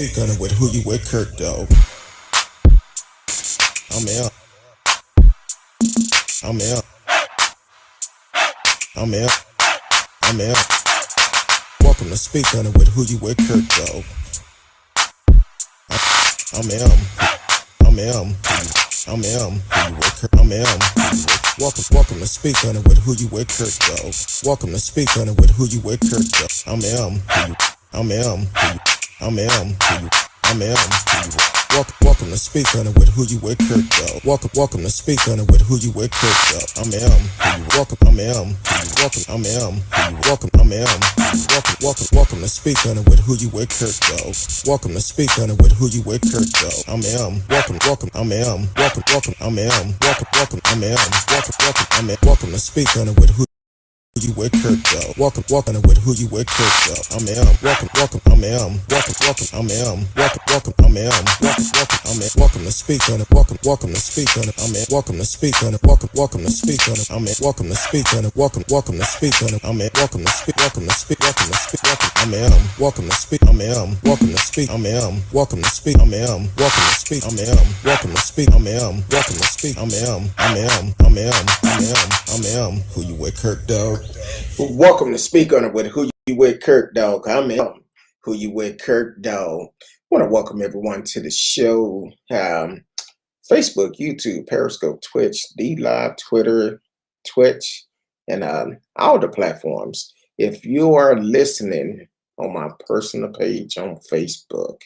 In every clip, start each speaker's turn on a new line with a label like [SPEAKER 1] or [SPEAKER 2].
[SPEAKER 1] speak on it with who you with, Kirk, though. I'm out. I'm out. I'm out. I'm out. Welcome to speak on it with who you with, Kirk, though. I'm out. I'm out. I'm out. Who you with, Kirk? I'm out. Welcome to speak on it with who you with, Kirk, though. Welcome to speak on it with who you with, Kirk, though. I'm out. I'm out. I'm out. I'm out. Welcome to speak on it with who you with, Kirk, though. Welcome to speak on it with who you with, Kirk, though. I'm welcome. I'm welcome. I'm welcome. I'm welcome to speak on it with who you with, Kirk, though. Welcome to speak on it with who you with, Kirk, though. I'm welcome. I'm welcome. I'm welcome. I'm welcome to speak on it with who you with, Kirk, though. Welcome with who you with, Kirk, though. I'm welcome. I'm welcome. I'm welcome. I'm welcome to speak on it. Welcome to speak on it. I'm welcome to speak on it. Welcome to speak on it. I'm welcome to speak on it. Welcome to speak on it. I'm welcome to speak. Welcome to speak. I'm welcome to speak. I'm welcome to speak. I'm welcome to speak. I'm welcome to speak. I'm welcome to speak. I'm welcome to speak. Who you with, Kirk, dog? Welcome to speak on it with who you with, Kirk, dog. I'm who you with, Kirk, dog. I want to welcome everyone to the show. Facebook, YouTube, Periscope, Twitch, D-Live, Twitter, Twitch, and all the platforms. If you are listening on my personal page on Facebook,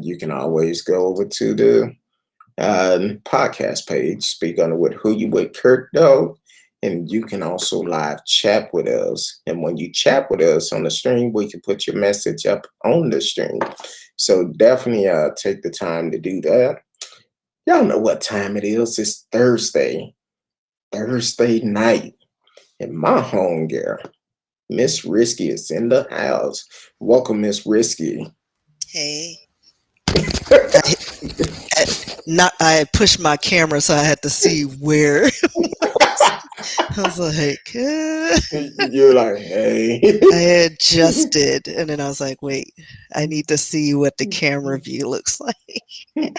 [SPEAKER 1] you can always go over to the podcast page, speak on it with who you with, Kirk, dog. And you can also live chat with us. And when you chat with us on the stream, we can put your message up on the stream. So definitely take the time to do that. Y'all know what time it is. It's Thursday night. And my home girl, Miss RsKee, is in the house. Welcome, Miss RsKee.
[SPEAKER 2] Hey. I pushed my camera, so I had to see where. I was like,
[SPEAKER 1] You're like, hey.
[SPEAKER 2] I adjusted, and then I was like, wait, I need to see what the camera view looks like.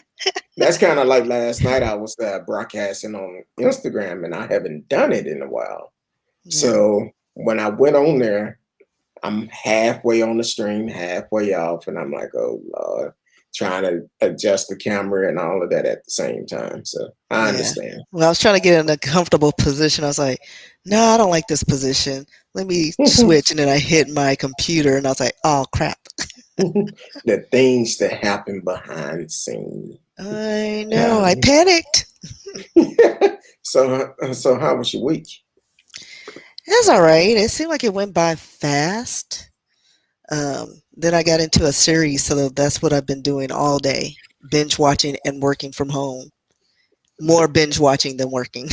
[SPEAKER 1] That's kind of like last night. I was broadcasting on Instagram, and I haven't done it in a while.
[SPEAKER 2] Yeah.
[SPEAKER 1] So when I went on there, I'm halfway on the stream, halfway off, and I'm like, oh Lord, trying to adjust the camera and all of that at the same time. So I understand.
[SPEAKER 2] Well, I was trying to get in a comfortable position. I was like, no, I don't like this position. Let me switch. And then I hit my computer and I was like, oh, crap.
[SPEAKER 1] The things that happen behind the scene.
[SPEAKER 2] I know. I panicked.
[SPEAKER 1] So how was your week?
[SPEAKER 2] It was all right. It seemed like it went by fast. Then I got into a series, so that's what I've been doing all day, binge watching and working from home. More binge watching than working.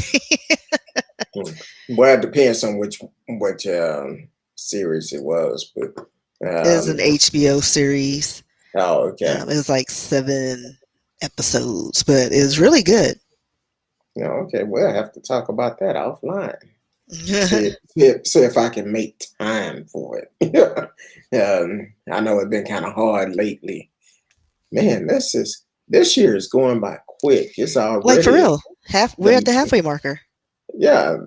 [SPEAKER 1] Well, it depends on which series it was, but
[SPEAKER 2] it was an HBO series.
[SPEAKER 1] Oh, okay.
[SPEAKER 2] It was like 7 episodes, but it was really good.
[SPEAKER 1] Okay, we'll have to talk about that offline. See if I can make time for it. I know it's been kind of hard lately. Man, this year is going by quick. It's already
[SPEAKER 2] like for real. We're at the halfway marker.
[SPEAKER 1] Yeah,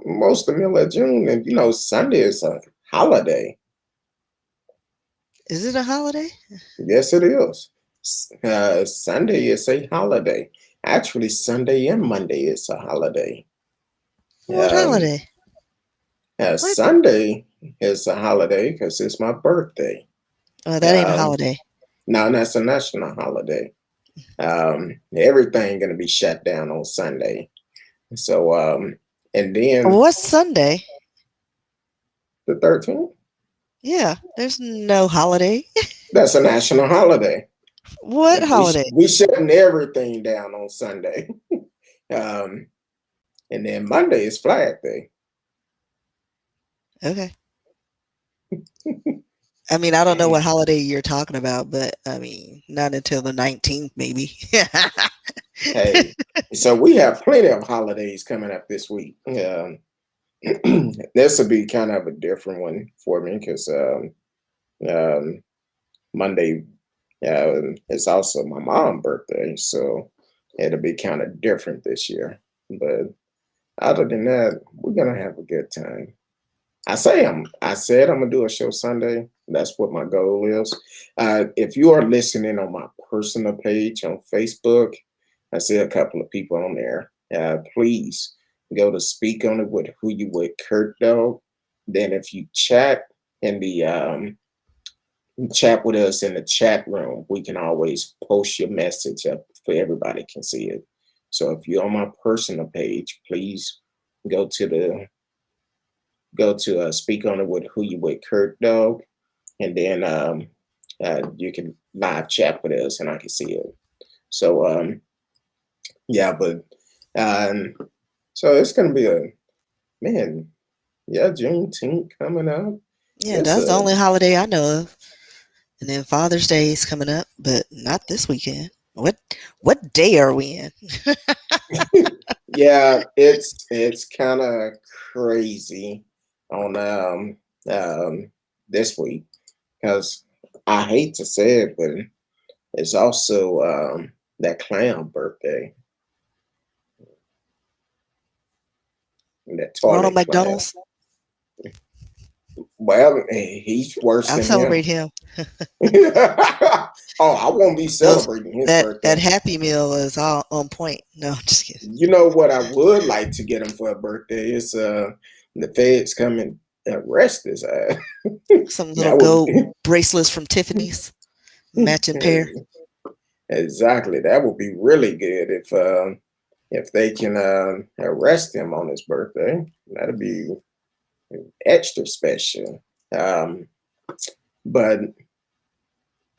[SPEAKER 1] most of the middle of June, and Sunday is a holiday.
[SPEAKER 2] Is it a holiday?
[SPEAKER 1] Yes, it is. Sunday is a holiday. Actually, Sunday and Monday is a holiday.
[SPEAKER 2] What holiday?
[SPEAKER 1] Sunday is a holiday because it's my birthday.
[SPEAKER 2] Oh, that ain't a holiday.
[SPEAKER 1] No, that's a national holiday. Everything gonna be shut down on Sunday. So, and then
[SPEAKER 2] what's Sunday?
[SPEAKER 1] The 13th.
[SPEAKER 2] Yeah, there's no holiday.
[SPEAKER 1] That's a national holiday.
[SPEAKER 2] What holiday?
[SPEAKER 1] We shutting everything down on Sunday. And then Monday is Flag Day.
[SPEAKER 2] Okay. I mean, I don't know what holiday you're talking about, but I mean, not until the 19th, maybe.
[SPEAKER 1] Hey, so we have plenty of holidays coming up this week. This will be kind of a different one for me because Monday
[SPEAKER 3] It's also my mom's birthday, so it'll be kind of different this year. But other than that, we're gonna have a good time. I said I'm gonna do a show Sunday. That's what my goal is. If you are listening on my personal page on Facebook, I see a couple of people on there. Please go to speak on it with who you with Kurt Dog. Then if you in the chat with us in the chat room, we can always post your message up for everybody can see it. So if you're on my personal page, please go to the go to speak on it with who you with Kurt Dog, and then you can live chat with us, and I can see it. So yeah, but um, so it's gonna be a man. Yeah, Juneteenth coming up.
[SPEAKER 2] Yeah,
[SPEAKER 3] It's
[SPEAKER 2] that's the
[SPEAKER 3] a
[SPEAKER 2] only holiday I know of. And then Father's Day is coming up, but not this weekend. What day are we in?
[SPEAKER 3] yeah, it's kind of crazy on this week because I hate to say it, but it's also that clown birthday, that
[SPEAKER 2] Ronald
[SPEAKER 3] toilet clown.
[SPEAKER 2] McDonald's.
[SPEAKER 3] Well, he's worse
[SPEAKER 2] I'll
[SPEAKER 3] than him.
[SPEAKER 2] celebrate him.
[SPEAKER 3] Oh, I won't be
[SPEAKER 2] Those
[SPEAKER 3] celebrating his
[SPEAKER 2] that
[SPEAKER 3] birthday.
[SPEAKER 2] Happy Meal is all on point. No, I'm just kidding.
[SPEAKER 3] You know what I would like to get him for a birthday is the feds come and arrest his ass.
[SPEAKER 2] Some little
[SPEAKER 3] That would
[SPEAKER 2] gold bracelets from Tiffany's, matching pair.
[SPEAKER 3] exactly, that would be really good if they can arrest him on his birthday. That'd be extra special. Um, but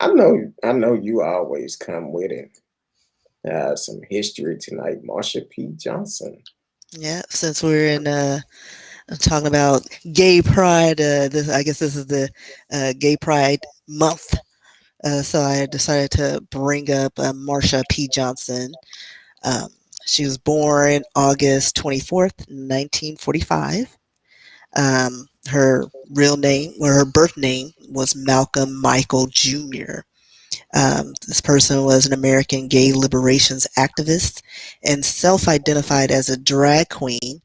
[SPEAKER 3] I know you always come with it. Some history tonight, Marsha P. Johnson.
[SPEAKER 2] Yeah, since we're in talking about gay pride, I guess this is the gay pride month. So I decided to bring up Marsha P. Johnson. Um, she was born August 24th, 1945. Her real name, or her birth name, was Malcolm Michael Jr. This person was an American gay liberations activist and self-identified as a drag queen.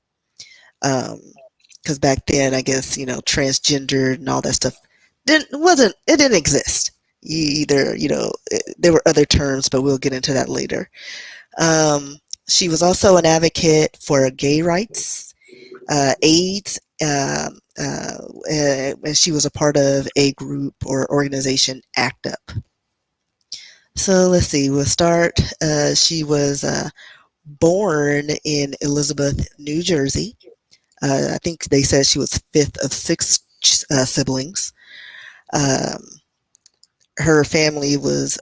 [SPEAKER 2] Because back then, I guess transgendered and all that stuff didn't exist. You either there were other terms, but we'll get into that later. She was also an advocate for gay rights, AIDS, and she was a part of a group or organization, ACT UP. So let's see. We'll start. She was born in Elizabeth, New Jersey. I think they said she was fifth of six siblings. Um, her family was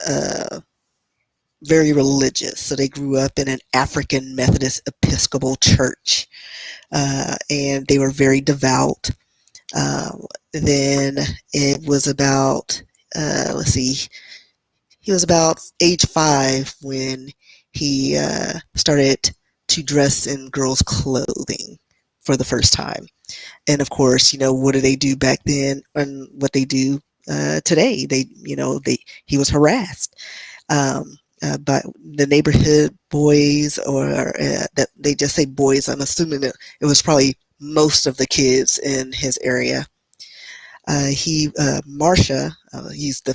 [SPEAKER 2] very religious, so they grew up in an African Methodist Episcopal church, and they were very devout. Then it was about, let's see, he was about age 5 when he started to dress in girls' clothing for the first time. And of course, what do they do back then and what they do today? He was harassed by the neighborhood boys, or that they just say boys. I'm assuming that it was probably most of the kids in his area. Marsha, he's the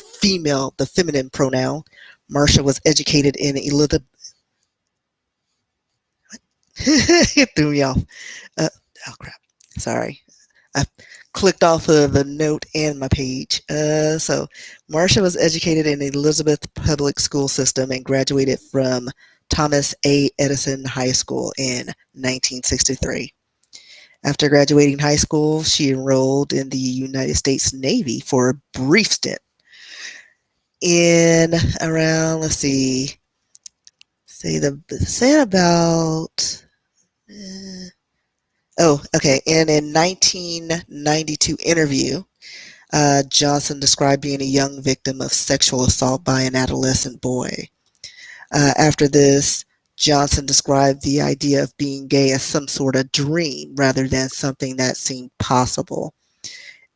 [SPEAKER 2] feminine pronoun. Marsha was educated in Elizabeth. It threw me off. Oh crap! Sorry, I clicked off of the note and my page. So Marsha was educated in Elizabeth Public School System and graduated from Thomas A. Edison High School in 1963. After graduating high school, she enrolled in the United States Navy for a brief stint. In around, let's see, say about, oh, okay. And in 1992 interview, Johnson described being a young victim of sexual assault by an adolescent boy. After this, Johnson described the idea of being gay as some sort of dream rather than something that seemed possible.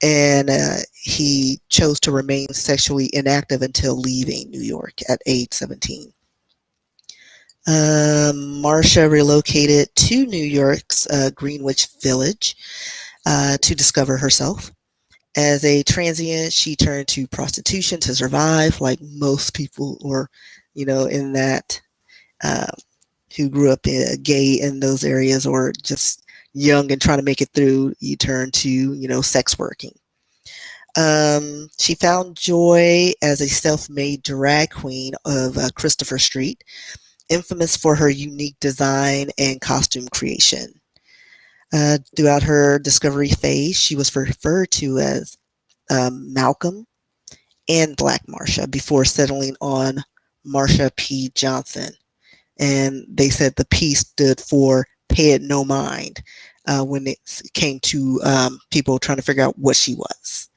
[SPEAKER 2] and he chose to remain sexually inactive until leaving New York at age 17. Marsha relocated to New York's Greenwich Village to discover herself. As a transient, she turned to prostitution to survive, like most people, or in that uh, who grew up gay in those areas, or just young and trying to make it through. You turn to sex working. She found joy as a self-made drag queen of Christopher Street, infamous for her unique design and costume creation. Throughout her discovery phase, she was referred to as Malcolm and Black Marsha before settling on Marsha P. Johnson. And they said the P stood for pay it no mind when it came to people trying to figure out what she was.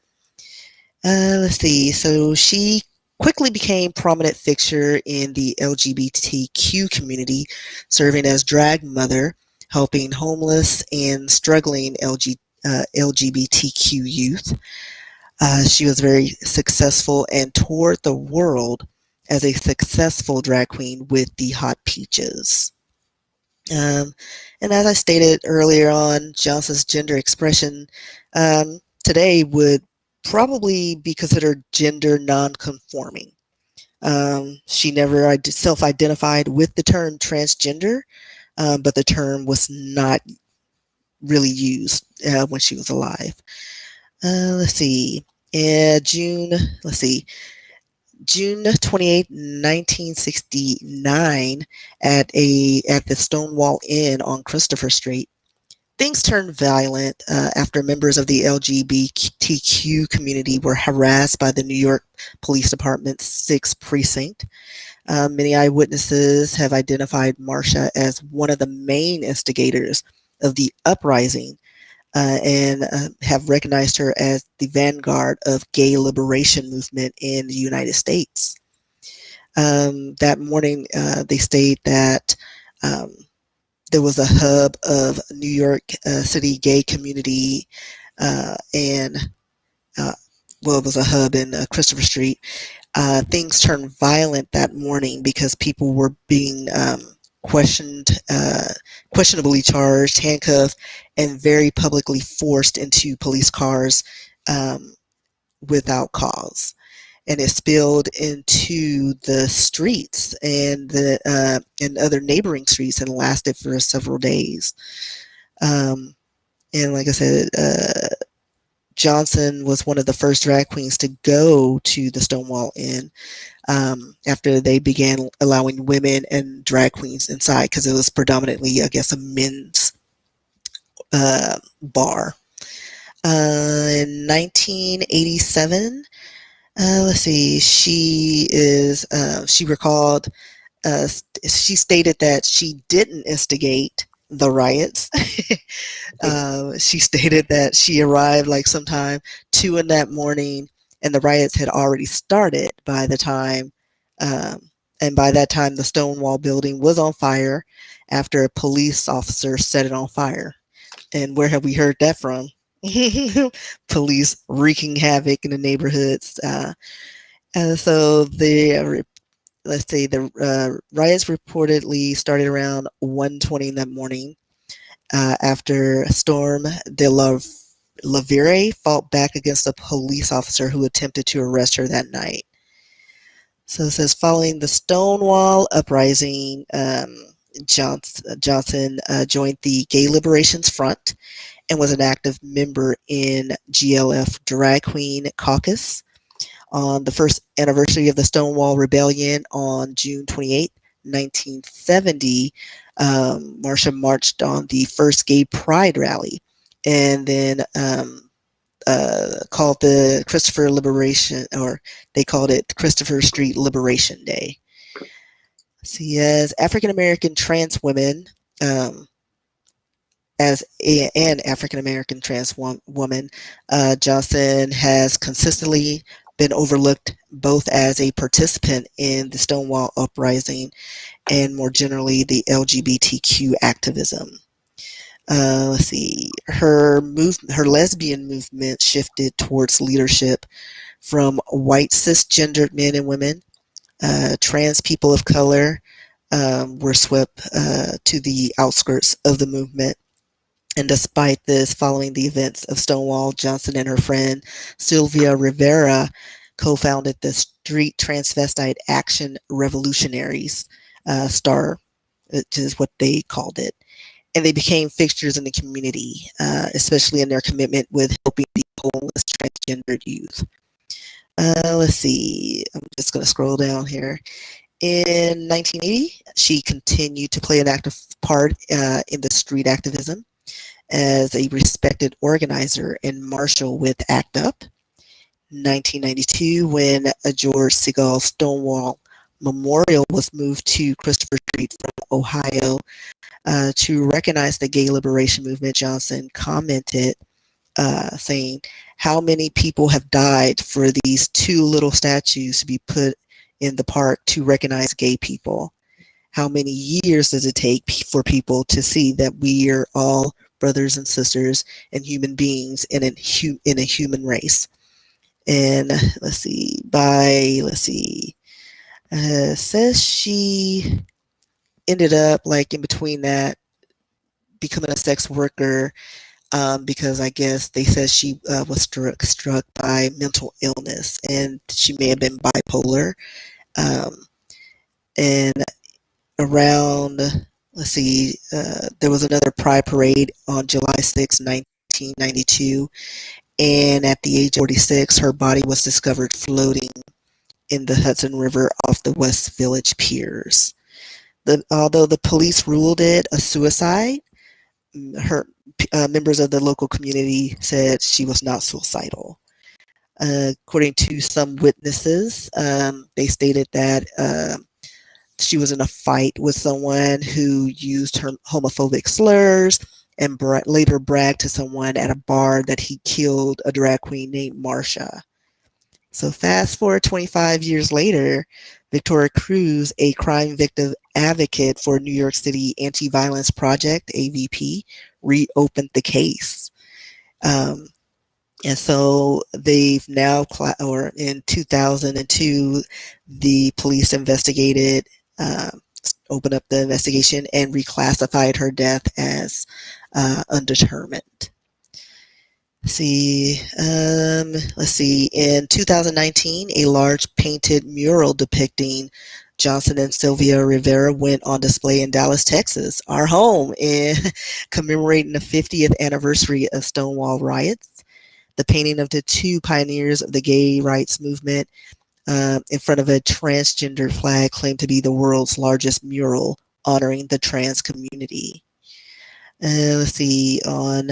[SPEAKER 2] Let's see. So she quickly became prominent fixture in the LGBTQ community, serving as drag mother, helping homeless and struggling LGBTQ youth. She was very successful and toured the world as a successful drag queen with the Hot Peaches. Um, and as I stated earlier on, Johnson's gender expression today would probably be considered gender non-conforming. She never self-identified with the term transgender, but the term was not really used when she was alive. Let's see. June 28, 1969, at the Stonewall Inn on Christopher Street, things turned violent after members of the LGBTQ community were harassed by the New York Police Department's 6th Precinct. Many eyewitnesses have identified Marsha as one of the main instigators of the uprising, and have recognized her as the vanguard of gay liberation movement in the United States. That morning, they state that there was a hub of New York City gay community, and it was a hub in Christopher Street. Things turned violent that morning because people were being questionably charged, handcuffed, and very publicly forced into police cars without cause. And it spilled into the streets and other neighboring streets, and lasted for several days. And like I said, Johnson was one of the first drag queens to go to the Stonewall Inn after they began allowing women and drag queens inside, because it was predominantly, I guess, a men's bar. In 1987, let's see, she recalled, she stated that she didn't instigate the riots. She stated that she arrived like sometime 2 in that morning, and the riots had already started by the time, and by that time the Stonewall building was on fire after a police officer set it on fire. And where have we heard that from? Police wreaking havoc in the neighborhoods. So the riots reportedly started around 1:20 in that morning, after Storm de la Lavire fought back against a police officer who attempted to arrest her that night. So it says, following the Stonewall uprising, Johnson joined the Gay Liberations Front and was an active member in GLF Drag Queen Caucus. On the first anniversary of the Stonewall Rebellion on June 28, 1970, Marsha marched on the first gay pride rally, and then called the Christopher Liberation, or they called it Christopher Street Liberation Day. See, as African American trans women, as an African American trans woman, Johnson has consistently been overlooked both as a participant in the Stonewall uprising and more generally the LGBTQ activism. Let's see. Her lesbian movement shifted towards leadership from white cisgendered men and women. Trans people of color were swept to the outskirts of the movement. And despite this, following the events of Stonewall, Johnson and her friend Sylvia Rivera co-founded the Street Transvestite Action Revolutionaries, STAR, which is what they called it. And they became fixtures in the community, especially in their commitment with helping the homeless transgendered youth. Let's see. I'm just going to scroll down here. In 1980, she continued to play an active part in the street activism as a respected organizer and marshal with ACT UP. 1992, when a George Segal Stonewall Memorial was moved to Christopher Street from Ohio to recognize the gay liberation movement, Johnson commented, saying, "How many people have died for these two little statues to be put in the park to recognize gay people? How many years does it take for people to see that we are all brothers and sisters and human beings in a human race?" And says she ended up like in between that becoming a sex worker because I guess they said she was struck by mental illness and she may have been bipolar. Um, and around, there was another Pride Parade on July 6, 1992, and at the age of 46, her body was discovered floating in the Hudson River off the West Village piers. Although the police ruled it a suicide, her members of the local community said she was not suicidal. According to some witnesses, they stated that she was in a fight with someone who used her homophobic slurs and later bragged to someone at a bar that he killed a drag queen named Marsha. So fast forward 25 years later, Victoria Cruz, a crime victim advocate for New York City Anti-Violence Project, AVP, reopened the case. And so they've now, or in 2002, the police investigated, opened up the investigation and reclassified her death as undetermined. Let's see. In 2019, a large painted mural depicting Johnson and Sylvia Rivera went on display in Dallas, Texas, our home, in commemorating the 50th anniversary of Stonewall riots. The painting of the two pioneers of the gay rights movement in front of a transgender flag claimed to be the world's largest mural honoring the trans community. On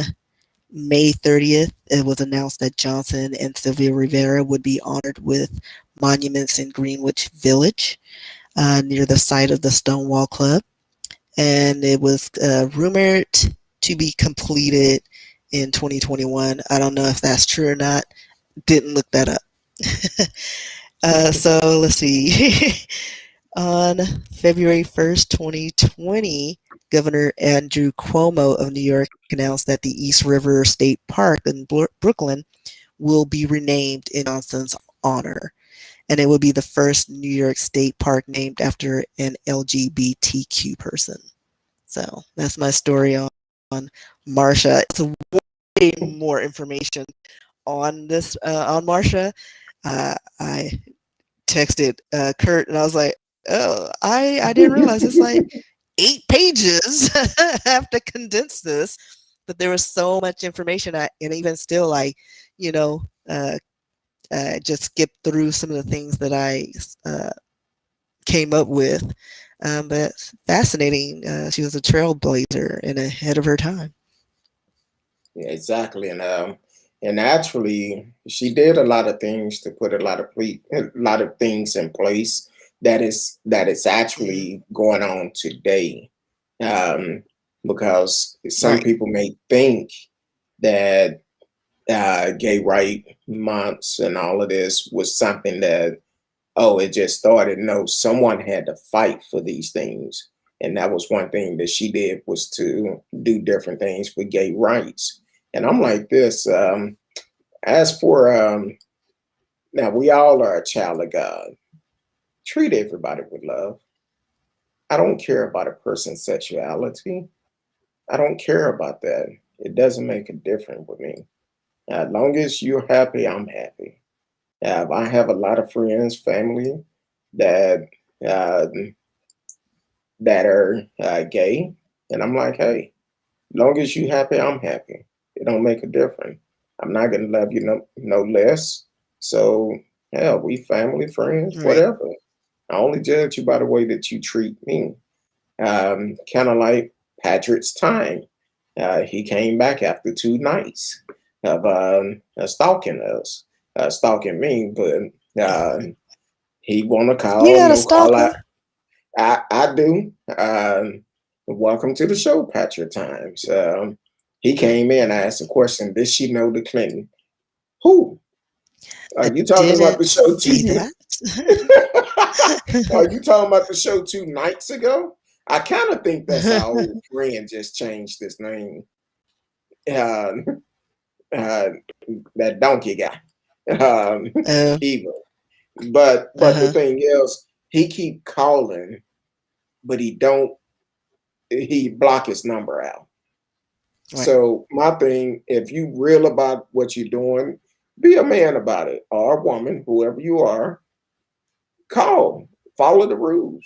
[SPEAKER 2] May 30th, it was announced that Johnson and Sylvia Rivera would be honored with monuments in Greenwich Village near the site of the Stonewall Club. And it was rumored to be completed in 2021. I don't know if that's true or not. Didn't look that up. So let's see. On February 1st, 2020, Governor Andrew Cuomo of New York announced that the East River State Park in Brooklyn will be renamed in Johnson's honor. And it will be the first New York State park named after an LGBTQ person. So that's my story on Marsha. It's way more information on this on Marsha. I texted Kurt and I was like, "Oh, I didn't realize it's like 8 pages. I have to condense this." But there was so much information, and even still, you know, just skipped through some of the things that I came up with. But fascinating. She was a trailblazer and ahead of her time.
[SPEAKER 3] Yeah, exactly. And actually, she did a lot of things to put a lot of things in place that is actually going on today. Because some
[SPEAKER 2] Right.
[SPEAKER 3] people may think that gay right months and all of this was something that, oh, it just started. No, someone had to fight for these things. And that was one thing that she did, was to do different things for gay rights. And I'm like this. As for now, we all are a child of God. Treat everybody with love. I don't care about a person's sexuality. I don't care about that. It doesn't make a difference with me. As long as you're happy, I'm happy. I have a lot of friends, family that uh, that are gay, and I'm like, hey, long as you happy, I'm happy. It don't make a difference. I'm not gonna love you no less. So hell, we family, friends,
[SPEAKER 2] Right.
[SPEAKER 3] whatever. I only judge you by the way that you treat me. Kind of like Patrick's time. He came back after 2 nights of stalking us, stalking me, but he want to
[SPEAKER 2] You
[SPEAKER 3] call,
[SPEAKER 2] got a
[SPEAKER 3] no call out.
[SPEAKER 2] stalker?
[SPEAKER 3] I do. Welcome to the show, Patrick Times. He came in, I asked a question. Did she know the Clinton? Who? Are
[SPEAKER 2] I
[SPEAKER 3] you talking about the
[SPEAKER 2] didn't
[SPEAKER 3] show
[SPEAKER 2] see
[SPEAKER 3] 2?
[SPEAKER 2] that.
[SPEAKER 3] Are you talking about the show 2 nights ago? I kind of think that's our old friend just changed his name. Uh, uh, that donkey guy.
[SPEAKER 2] Oh,
[SPEAKER 3] Evil. But the
[SPEAKER 2] uh-huh.
[SPEAKER 3] thing is, he keep calling, but he block his number out.
[SPEAKER 2] Right.
[SPEAKER 3] So my thing, if you real about what you're doing, be a man about it, or a woman, whoever you are. Call, follow the rules.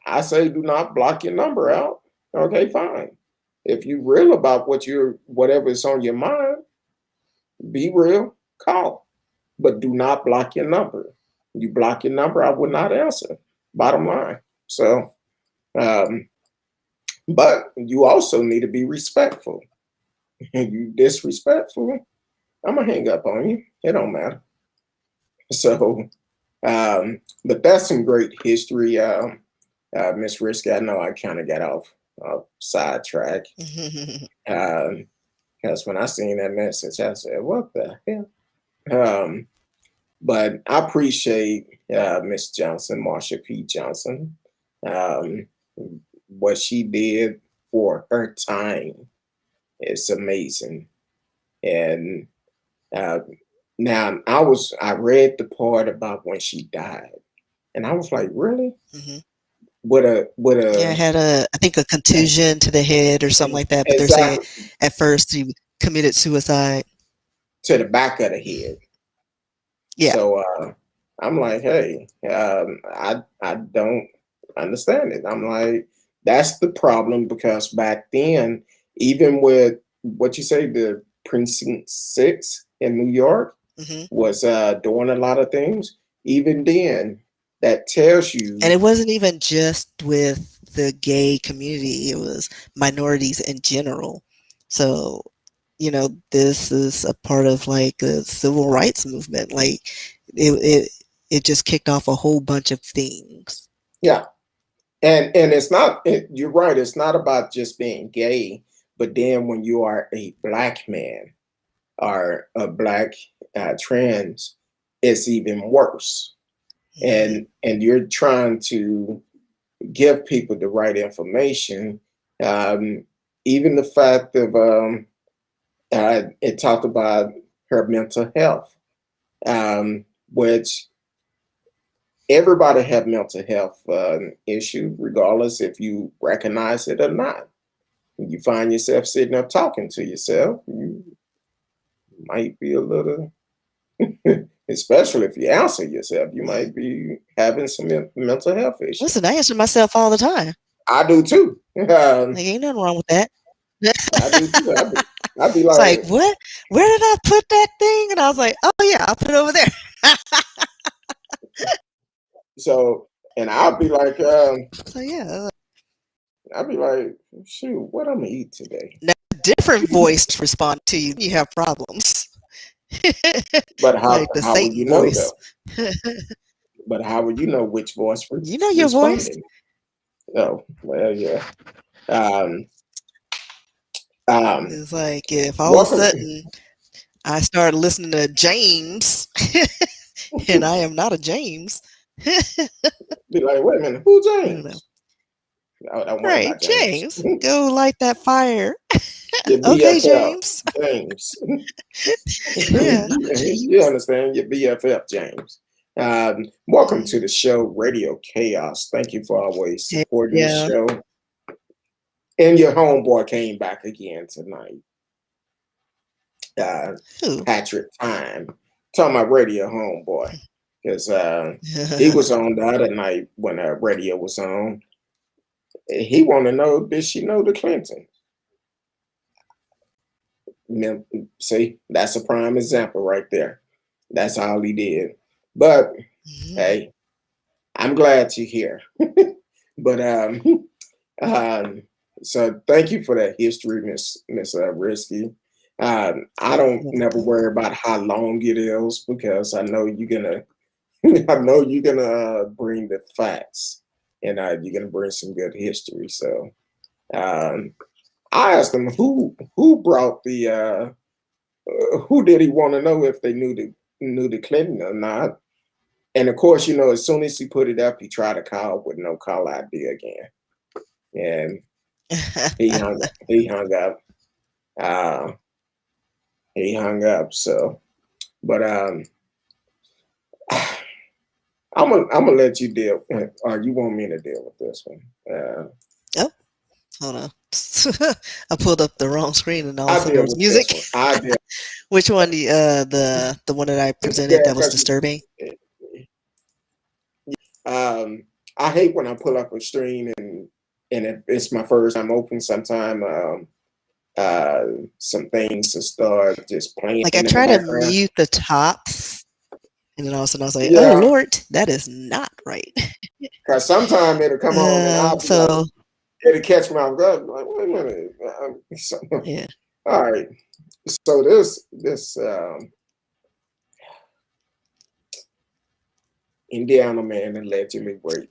[SPEAKER 3] I say do not block your number out. Okay, fine. If you real about whatever is on your mind, be real, call. But do not block your number. You block your number, I would not answer. Bottom line. So um, but you also need to be respectful. You disrespectful, I'm gonna hang up on you. It don't matter. So but that's some great history. Miss Risky, I know I kind of got off sidetrack. Because when I seen that message, I said, "What the hell?" Um, but I appreciate Miss Johnson, Marsha P. Johnson, um, what she did for her time. It's amazing. And uh, now I read the part about when she died, and I was like, really?
[SPEAKER 2] Hmm.
[SPEAKER 3] With
[SPEAKER 2] Yeah, I
[SPEAKER 3] a
[SPEAKER 2] had I think a contusion to the head or something like that, but they're saying
[SPEAKER 3] exactly
[SPEAKER 2] at first he committed suicide.
[SPEAKER 3] to the back of the head.
[SPEAKER 2] Yeah.
[SPEAKER 3] So I'm like, hey, I don't understand it. I'm like, that's the problem, because back then, even with what you say, the Precinct 6 in New York
[SPEAKER 2] Hmm.
[SPEAKER 3] was doing a lot of things. Even then, that tells
[SPEAKER 2] And
[SPEAKER 3] you,
[SPEAKER 2] it wasn't even just with the gay community, it was minorities in general. So, this is a part of like the civil rights movement. Like it just kicked off a whole bunch of things.
[SPEAKER 3] yeah. And it's not. You're right. It's not about just being gay, but then when you are a black man or a black trans, it's even worse.
[SPEAKER 2] Hmm.
[SPEAKER 3] And you're trying to give people the right information. Um, Even the fact of it talked about her mental health, which everybody have mental health issue, regardless if you recognize it or not. When you find yourself sitting up talking to yourself, you might be a little, especially if you answer yourself, you
[SPEAKER 2] Hmm.
[SPEAKER 3] might be having some mental health issue.
[SPEAKER 2] Listen, I answer myself all the time.
[SPEAKER 3] I do too.
[SPEAKER 2] Like, ain't nothing wrong with that.
[SPEAKER 3] I do too. I'd be
[SPEAKER 2] It's like,
[SPEAKER 3] like,
[SPEAKER 2] what? Where did I put that thing? And I was like, oh yeah, I put it over there.
[SPEAKER 3] so, and
[SPEAKER 2] So yeah,
[SPEAKER 3] I'd be like, shoot, what I'm gonna eat today?
[SPEAKER 2] now different voice respond to you. You have problems.
[SPEAKER 3] But
[SPEAKER 2] Like the
[SPEAKER 3] how will
[SPEAKER 2] Satan
[SPEAKER 3] you know
[SPEAKER 2] voice.
[SPEAKER 3] though? But how will you know which voice
[SPEAKER 2] You know your voice.
[SPEAKER 3] responding? Oh, well, yeah. Um, um,
[SPEAKER 2] It's like if all of a
[SPEAKER 3] welcome.
[SPEAKER 2] sudden I start listening to James, and I am not a James. I
[SPEAKER 3] Be like, wait a minute, who
[SPEAKER 2] don't know.
[SPEAKER 3] James? Don't worry
[SPEAKER 2] Right,
[SPEAKER 3] about James.
[SPEAKER 2] James, go light that fire.
[SPEAKER 3] Your
[SPEAKER 2] Okay,
[SPEAKER 3] BFF,
[SPEAKER 2] James.
[SPEAKER 3] James.
[SPEAKER 2] Yeah.
[SPEAKER 3] You understand? Your BFF, James. Welcome to
[SPEAKER 2] Mhm.
[SPEAKER 3] the show, Radio Chaos. Thank you for always
[SPEAKER 2] Hey,
[SPEAKER 3] supporting the
[SPEAKER 2] yeah.
[SPEAKER 3] show. And your homeboy came back again tonight. Uh,
[SPEAKER 2] Who?
[SPEAKER 3] Patrick Time. Talking about Radio Homeboy. Because he was on the other night when radio was on. He want to know, did she know the Clinton? See, that's a prime example right there. That's all he did. But
[SPEAKER 2] Mhm.
[SPEAKER 3] hey, I'm glad you're here. But um, so thank you for that history, Miss Risky. I don't never
[SPEAKER 2] Welcome.
[SPEAKER 3] worry about how long it is because I know you're gonna I know you're gonna bring the facts and you're gonna bring some good history. So um, I asked him who brought the who did he want to know if they knew the Clinton or not. And of course, you know, as soon as he put it up, he tried to call with no call ID again, and he hung up. Uh, he hung up. So, but I'm gonna let you deal. Or you want me to deal with this one?
[SPEAKER 2] Oh, hold on. I pulled up the wrong screen and all of a
[SPEAKER 3] I
[SPEAKER 2] sudden there
[SPEAKER 3] deal
[SPEAKER 2] was
[SPEAKER 3] with this
[SPEAKER 2] music.
[SPEAKER 3] one. I deal.
[SPEAKER 2] Which one? The one that I presented
[SPEAKER 3] Yeah,
[SPEAKER 2] that was
[SPEAKER 3] because
[SPEAKER 2] disturbing?
[SPEAKER 3] um, I hate when I pull up a stream and it's my first time open. Sometime uh, some things to start just playing
[SPEAKER 2] Like I
[SPEAKER 3] in the
[SPEAKER 2] try to
[SPEAKER 3] background.
[SPEAKER 2] mute the tops, and then all of a sudden I was like, "Oh
[SPEAKER 3] Yeah,
[SPEAKER 2] Lord, that is not right."
[SPEAKER 3] because sometime it'll come on and I'll be like,
[SPEAKER 2] So
[SPEAKER 3] it'll catch me off guard. Like, wait a minute.
[SPEAKER 2] yeah.
[SPEAKER 3] All right. So this Indiana man allegedly raped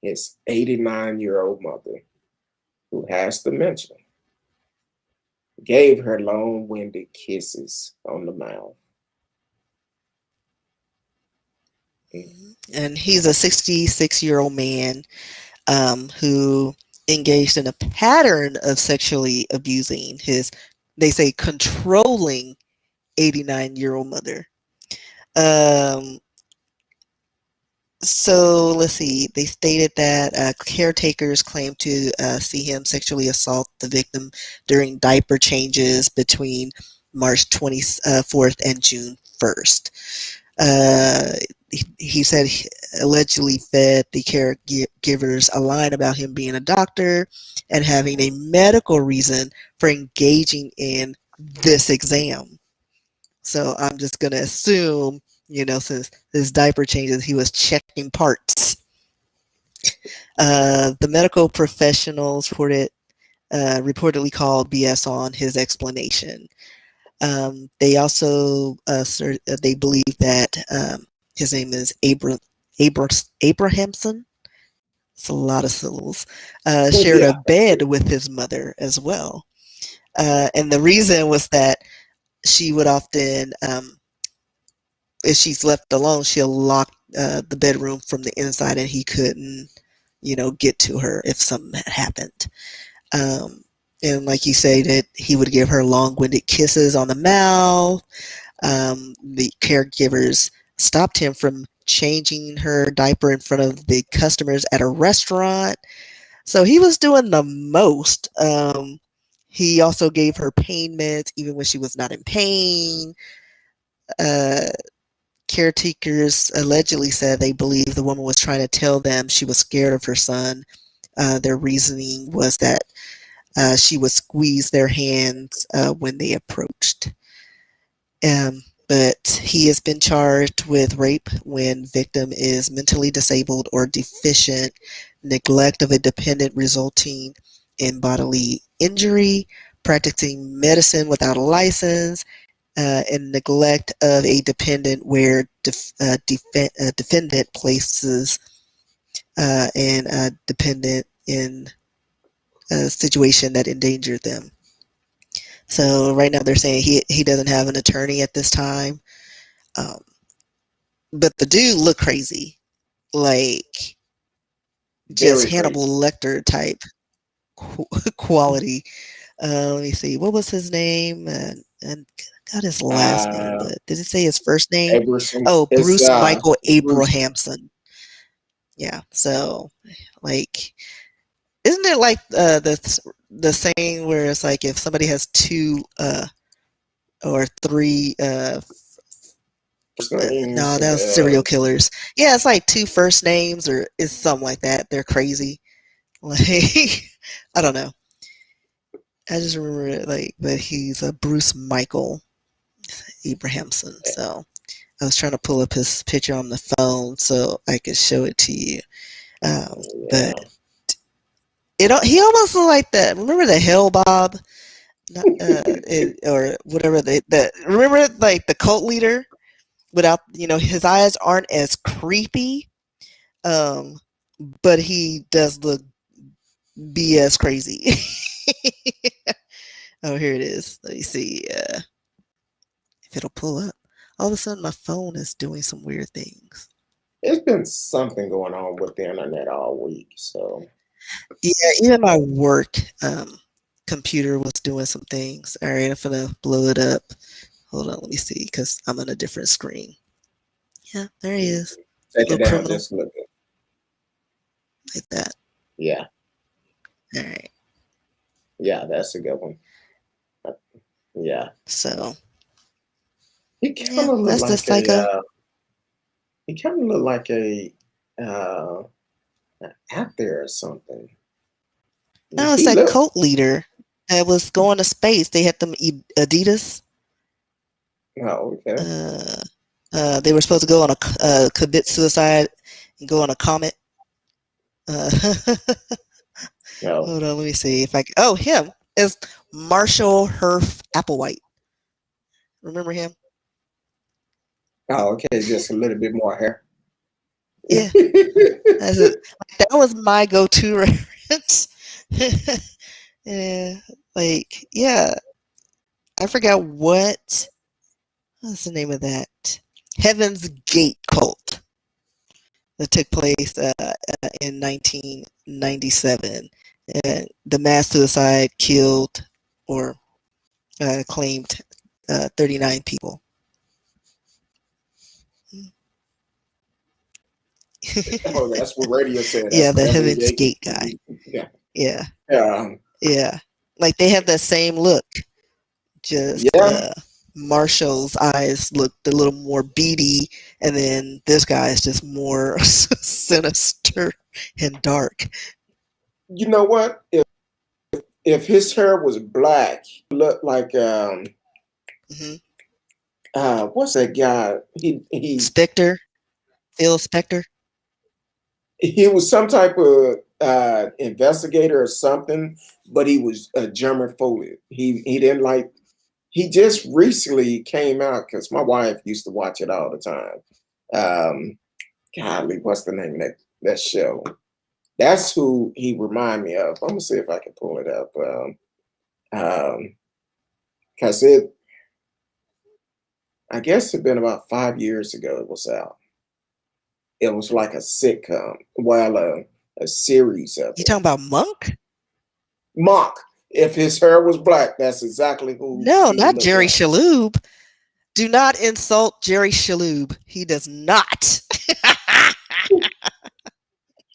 [SPEAKER 3] his 89-year-old mother, who has dementia, gave her long-winded kisses on the mouth.
[SPEAKER 2] And he's a 66-year-old man who engaged in a pattern of sexually abusing his, they say, controlling 89-year-old mother. Um, so let's see. They stated that caretakers claimed to see him sexually assault the victim during diaper changes between March 24th and June 1st. Uh, he said he allegedly fed the caregivers a line about him being a doctor and having a medical reason for engaging in this exam. So I'm just going to assume, since his diaper changes, he was checking parts. The medical professionals reportedly called BS on his explanation. They also they believe that his name is Abrahamson. It's a lot of syllables. Shared a
[SPEAKER 3] Yeah.
[SPEAKER 2] bed with his mother as well, and the reason was that she would often, if she's left alone, she'll lock the bedroom from the inside, and he couldn't, get to her if something had happened. Um, and like you say, that he would give her long-winded kisses on the mouth. The caregivers stopped him from changing her diaper in front of the customers at a restaurant. So he was doing the most. He also gave her pain meds even when she was not in pain. Uh, Caretakers allegedly said they believe the woman was trying to tell them she was scared of her son. Their reasoning was that she would squeeze their hands when they approached. But he has been charged with rape when victim is mentally disabled or deficient, neglect of a dependent resulting in bodily injury, practicing medicine without a license, and neglect of a dependent where defendant places an dependent in a situation that endangered them. So right now they're saying he doesn't have an attorney at this time. Um, but the dude looked crazy. Like just
[SPEAKER 3] Very
[SPEAKER 2] Hannibal
[SPEAKER 3] crazy.
[SPEAKER 2] Lecter type quality. Let me see. What was his name? And got his last name,
[SPEAKER 3] Uh,
[SPEAKER 2] but did it say his first name?
[SPEAKER 3] Abrahamson.
[SPEAKER 2] Oh,
[SPEAKER 3] It's
[SPEAKER 2] Bruce Michael
[SPEAKER 3] Bruce.
[SPEAKER 2] Abrahamson. Yeah. So, like, isn't it like the saying where it's like if somebody has two or three
[SPEAKER 3] First names.
[SPEAKER 2] no, that was serial killers. Yeah, it's like two first names or it's something like that. They're crazy. Like I don't know. I just remember it like, but he's a Bruce Michael Abrahamson. So I was trying to pull up his picture on the phone so I could show it to you. But
[SPEAKER 3] Yeah.
[SPEAKER 2] he almost looked like that. Remember the Hell Bob, not, or whatever remember like the cult leader without his eyes aren't as creepy, um, but he does look BS crazy. Oh, here it is. Let me see if it'll pull up. All of a sudden, my phone is doing some weird things.
[SPEAKER 3] It's been something going on with the internet all week. So
[SPEAKER 2] Yeah, even my work computer was doing some things. All right, I'm gonna blow it up. Hold on, let me see, because I'm on a different screen. Yeah, there he is.
[SPEAKER 3] take it
[SPEAKER 2] Little
[SPEAKER 3] down.
[SPEAKER 2] criminal,
[SPEAKER 3] Just look at.
[SPEAKER 2] like that.
[SPEAKER 3] Yeah.
[SPEAKER 2] All right.
[SPEAKER 3] Yeah. That's a good one. Yeah.
[SPEAKER 2] So,
[SPEAKER 3] He kind
[SPEAKER 2] yeah,
[SPEAKER 3] of looked
[SPEAKER 2] that's the
[SPEAKER 3] like
[SPEAKER 2] psycho.
[SPEAKER 3] he kind of looked like uh, an actor or something.
[SPEAKER 2] No, it's
[SPEAKER 3] He
[SPEAKER 2] that
[SPEAKER 3] looked.
[SPEAKER 2] cult leader that was going to space. They had them Adidas.
[SPEAKER 3] Oh, okay.
[SPEAKER 2] They were supposed to go on commit suicide and go on a comet. Uh,
[SPEAKER 3] No.
[SPEAKER 2] hold on, let me see if I can. Oh, him is Marshall Herf Applewhite. Remember him?
[SPEAKER 3] Oh, okay. Just a little bit more hair.
[SPEAKER 2] Yeah, that's it. Like, that was my go-to reference. Yeah, like yeah, I forgot what's the name of that Heaven's Gate cult that took place in 1997. And the mass suicide killed or claimed 39 people.
[SPEAKER 3] Oh, that's what radio said. That's
[SPEAKER 2] Yeah,
[SPEAKER 3] the
[SPEAKER 2] the
[SPEAKER 3] Heaven
[SPEAKER 2] Heaven's
[SPEAKER 3] Gate.
[SPEAKER 2] Gate guy.
[SPEAKER 3] Yeah.
[SPEAKER 2] Yeah,
[SPEAKER 3] Yeah.
[SPEAKER 2] yeah. Like they have that same look. Just
[SPEAKER 3] Yeah.
[SPEAKER 2] Marshall's eyes looked a little more beady, and then this guy is just more sinister and dark.
[SPEAKER 3] You know what? If his hair was black, looked like
[SPEAKER 2] Hmm.
[SPEAKER 3] what's that guy?
[SPEAKER 2] Spectre, Phil Spectre.
[SPEAKER 3] He was some type of investigator or something, but he was a German-phobic. He didn't like. He just recently came out because my wife used to watch it all the time. Golly, what's the name of that show? That's who he remind me of. I'm gonna see if I can pull it up. Cause I guess it been about 5 years ago it was out. It was like a sitcom, well, a series of
[SPEAKER 2] You
[SPEAKER 3] it.
[SPEAKER 2] talking about Monk?
[SPEAKER 3] Mock. If his hair was black, that's exactly who
[SPEAKER 2] No,
[SPEAKER 3] he would
[SPEAKER 2] not
[SPEAKER 3] look
[SPEAKER 2] Jerry
[SPEAKER 3] like.
[SPEAKER 2] Shalhoub. Do not insult Jerry Shalhoub. He does not.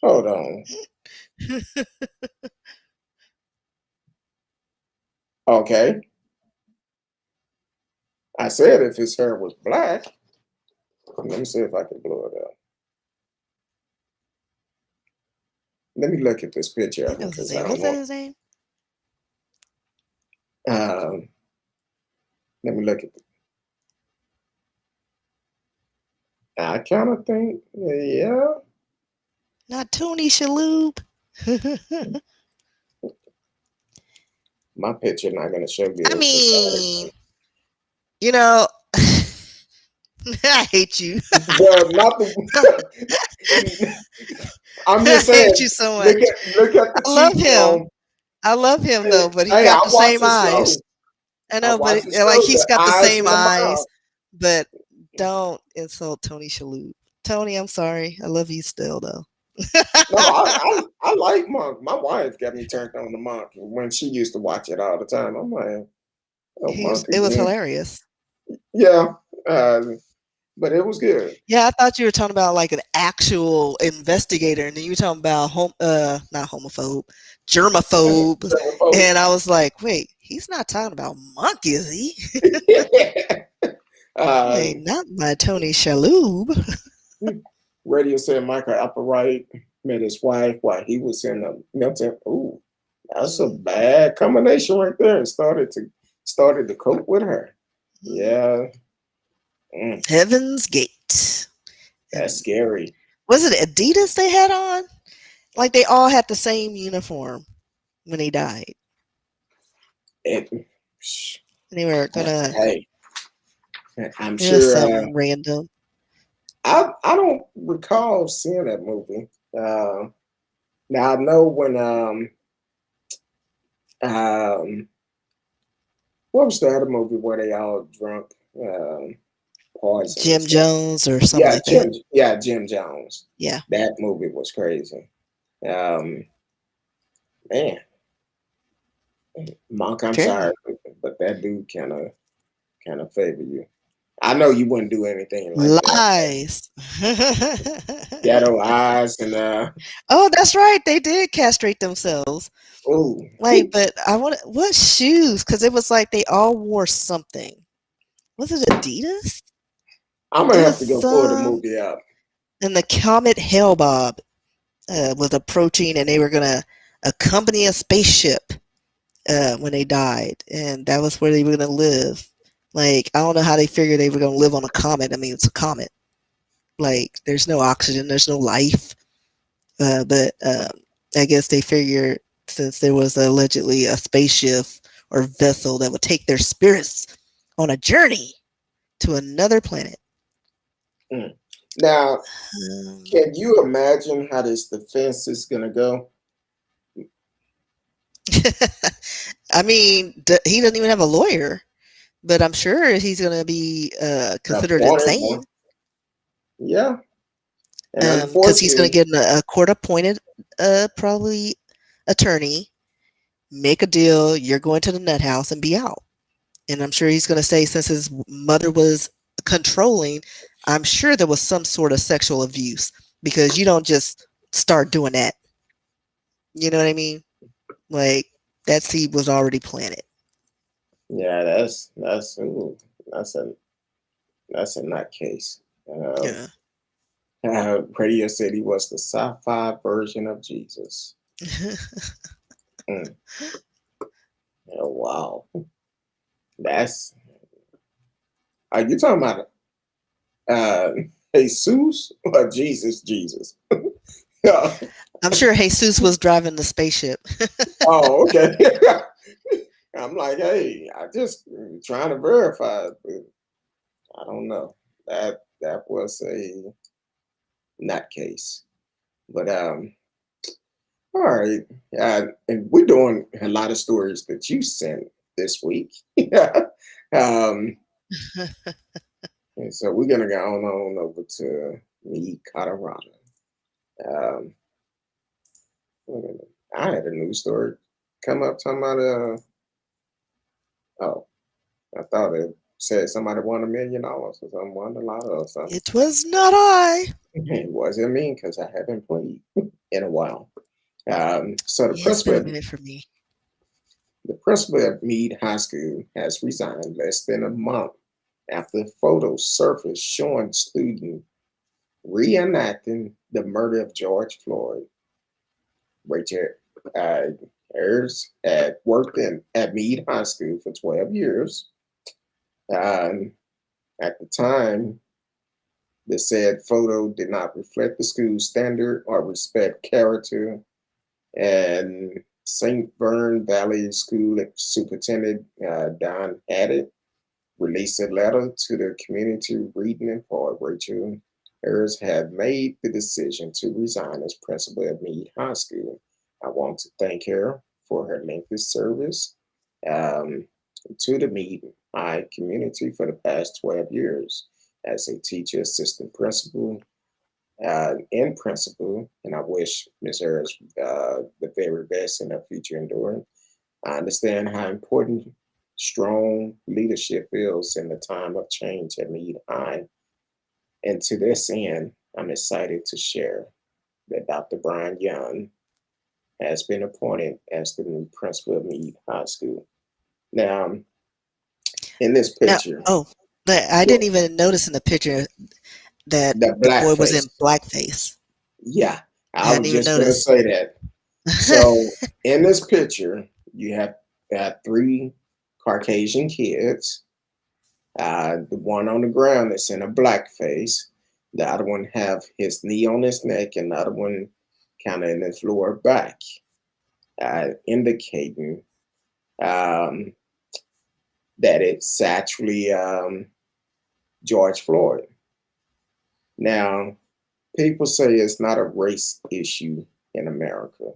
[SPEAKER 3] Hold on. Okay. I said if his hair was black. Let me see if I can blow it up. Let me look at this picture
[SPEAKER 2] He
[SPEAKER 3] of him
[SPEAKER 2] knows his
[SPEAKER 3] because I
[SPEAKER 2] name.
[SPEAKER 3] don't
[SPEAKER 2] What's that
[SPEAKER 3] want.
[SPEAKER 2] his name?
[SPEAKER 3] Um, let me look at. I kind of think, yeah.
[SPEAKER 2] Not Tony Shalhoub.
[SPEAKER 3] My picture not gonna show
[SPEAKER 2] I
[SPEAKER 3] good because
[SPEAKER 2] mean, you know, I hate you.
[SPEAKER 3] well, not the. I'm
[SPEAKER 2] I
[SPEAKER 3] just saying.
[SPEAKER 2] hate you so
[SPEAKER 3] Look
[SPEAKER 2] much.
[SPEAKER 3] at the
[SPEAKER 2] I love him.
[SPEAKER 3] cheekbone.
[SPEAKER 2] I love him though, but he
[SPEAKER 3] Hey,
[SPEAKER 2] got
[SPEAKER 3] I
[SPEAKER 2] the
[SPEAKER 3] watch
[SPEAKER 2] same
[SPEAKER 3] the
[SPEAKER 2] eyes.
[SPEAKER 3] show.
[SPEAKER 2] I
[SPEAKER 3] I
[SPEAKER 2] know, but
[SPEAKER 3] watch the
[SPEAKER 2] like
[SPEAKER 3] show.
[SPEAKER 2] he's
[SPEAKER 3] The
[SPEAKER 2] got the
[SPEAKER 3] eyes
[SPEAKER 2] same
[SPEAKER 3] in the
[SPEAKER 2] eyes.
[SPEAKER 3] mouth.
[SPEAKER 2] But don't insult Tony Shalhoub. Tony, I'm sorry. I love you still though.
[SPEAKER 3] No, I like Monk. My wife got me turned on to Monk when she used to watch it all the time. I'm like, oh, Monk
[SPEAKER 2] It was
[SPEAKER 3] again.
[SPEAKER 2] hilarious.
[SPEAKER 3] Yeah, uh, but it was good.
[SPEAKER 2] Yeah, I thought you were talking about like an actual investigator, and then you were talking about not homophobe, germaphobe, and I was like, wait, he's not talking about Monk, is he? Hey,
[SPEAKER 3] um,
[SPEAKER 2] not my Tony Shalhoub.
[SPEAKER 3] Radio said Michael Applewhite met his wife while he was in the Milton. Ooh, that's a bad combination right there. And started to cope with her. Yeah,
[SPEAKER 2] Heaven's Gate.
[SPEAKER 3] that's
[SPEAKER 2] And
[SPEAKER 3] scary.
[SPEAKER 2] was it Adidas they had on? Like they all had the same uniform when they died.
[SPEAKER 3] It,
[SPEAKER 2] And they were gonna.
[SPEAKER 3] hey, I'm
[SPEAKER 2] It was
[SPEAKER 3] sure.
[SPEAKER 2] something random.
[SPEAKER 3] I don't recall seeing that movie. Now I know when um what was the other movie where they all drunk poison and
[SPEAKER 2] Jim
[SPEAKER 3] stuff?
[SPEAKER 2] Jones or something like that.
[SPEAKER 3] Jim Jones.
[SPEAKER 2] Yeah.
[SPEAKER 3] That movie was crazy. Um Man, Monk, I'm
[SPEAKER 2] Very.
[SPEAKER 3] sorry, but that dude kinda favor you. I know you wouldn't do anything like that.
[SPEAKER 2] Lies.
[SPEAKER 3] Ghetto eyes and
[SPEAKER 2] Oh, that's right. They did castrate themselves.
[SPEAKER 3] ooh.
[SPEAKER 2] Like, but I want what shoes? Because it was like they all wore something. Was it Adidas?
[SPEAKER 3] I'm gonna
[SPEAKER 2] It
[SPEAKER 3] have
[SPEAKER 2] was
[SPEAKER 3] to go pull the
[SPEAKER 2] some,
[SPEAKER 3] movie up.
[SPEAKER 2] and the Comet Hellbob was approaching, and they were gonna accompany a spaceship when they died, and that was where they were gonna live. Like, I don't know how they figured they were gonna live on a comet. I mean, it's a comet. Like, there's no oxygen, there's no life. But I guess they figured since there was allegedly a spaceship or vessel that would take their spirits on a journey to another planet.
[SPEAKER 3] Mm. Now,
[SPEAKER 2] Um,
[SPEAKER 3] can you imagine how this defense is gonna go?
[SPEAKER 2] I mean, he doesn't even have a lawyer, but I'm sure he's going to be considered
[SPEAKER 3] Appointed one.
[SPEAKER 2] insane
[SPEAKER 3] Yeah. And
[SPEAKER 2] because he's going to
[SPEAKER 3] unfortunately,
[SPEAKER 2] get a court-appointed, probably attorney, make a deal. You're going to the nut house and be out. And I'm sure he's going to say since his mother was controlling, I'm sure there was some sort of sexual abuse because you don't just start doing that. You know what I mean? Like that seed was already planted.
[SPEAKER 3] yeah, that's a that's a nutcase. Um,
[SPEAKER 2] Yeah.
[SPEAKER 3] Radio said he was the sci-fi version of Jesus. Mm. Oh, wow, that's are you talking about uh, Jesus or Jesus? Jesus.
[SPEAKER 2] I'm sure Jesus was driving the spaceship.
[SPEAKER 3] Oh, okay. I'm like, hey, I just trying to verify, but I don't know. That was a nutcase. But all right. And we're doing a lot of stories that you sent this week. um, and so we're gonna go on over to me, Colorado. Um, wait a minute. I had a news story come up talking about oh, I thought it said somebody won $1 million or something, won a lot or something.
[SPEAKER 2] It was not I.
[SPEAKER 3] It wasn't me because I haven't played in a while. So
[SPEAKER 2] Yeah, it's been a minute for me.
[SPEAKER 3] the principal of Meade High School has resigned less than a month after photos surfaced showing students reenacting the murder of George Floyd. Rachel uh, Ayers had worked at Meade High School for 12 years. Um, at the time, the said photo did not reflect the school's standard or respect character. And St. Vern Valley School Superintendent Don Haddett released a letter to the community reading in part. Rachel Ayers had made the decision to resign as principal at Meade High School. I want to thank her for her lengthy service um, to the Meade High community for the past 12 years as a teacher assistant principal in principle, and I wish Ms. Ayers the very best in her future enduring. I understand how important strong leadership is in the time of change at Meade High. And to this end, I'm excited to share that Dr. Brian Young has been appointed as the new principal of Meade High School. Now, in this
[SPEAKER 2] Now,
[SPEAKER 3] picture,
[SPEAKER 2] oh, I
[SPEAKER 3] yeah,
[SPEAKER 2] didn't even notice in the picture that
[SPEAKER 3] the
[SPEAKER 2] the boy was in
[SPEAKER 3] blackface.
[SPEAKER 2] blackface.
[SPEAKER 3] Yeah,
[SPEAKER 2] I
[SPEAKER 3] I
[SPEAKER 2] hadn't
[SPEAKER 3] was
[SPEAKER 2] even
[SPEAKER 3] just going to
[SPEAKER 2] noticed.
[SPEAKER 3] say that. So, in this picture, you have three Caucasian kids. The one on the ground is in a blackface. The other one have his knee on his neck, and the other one kind of in his lower back, indicating um, that it's actually George Floyd. Now, people say it's not a race issue in America.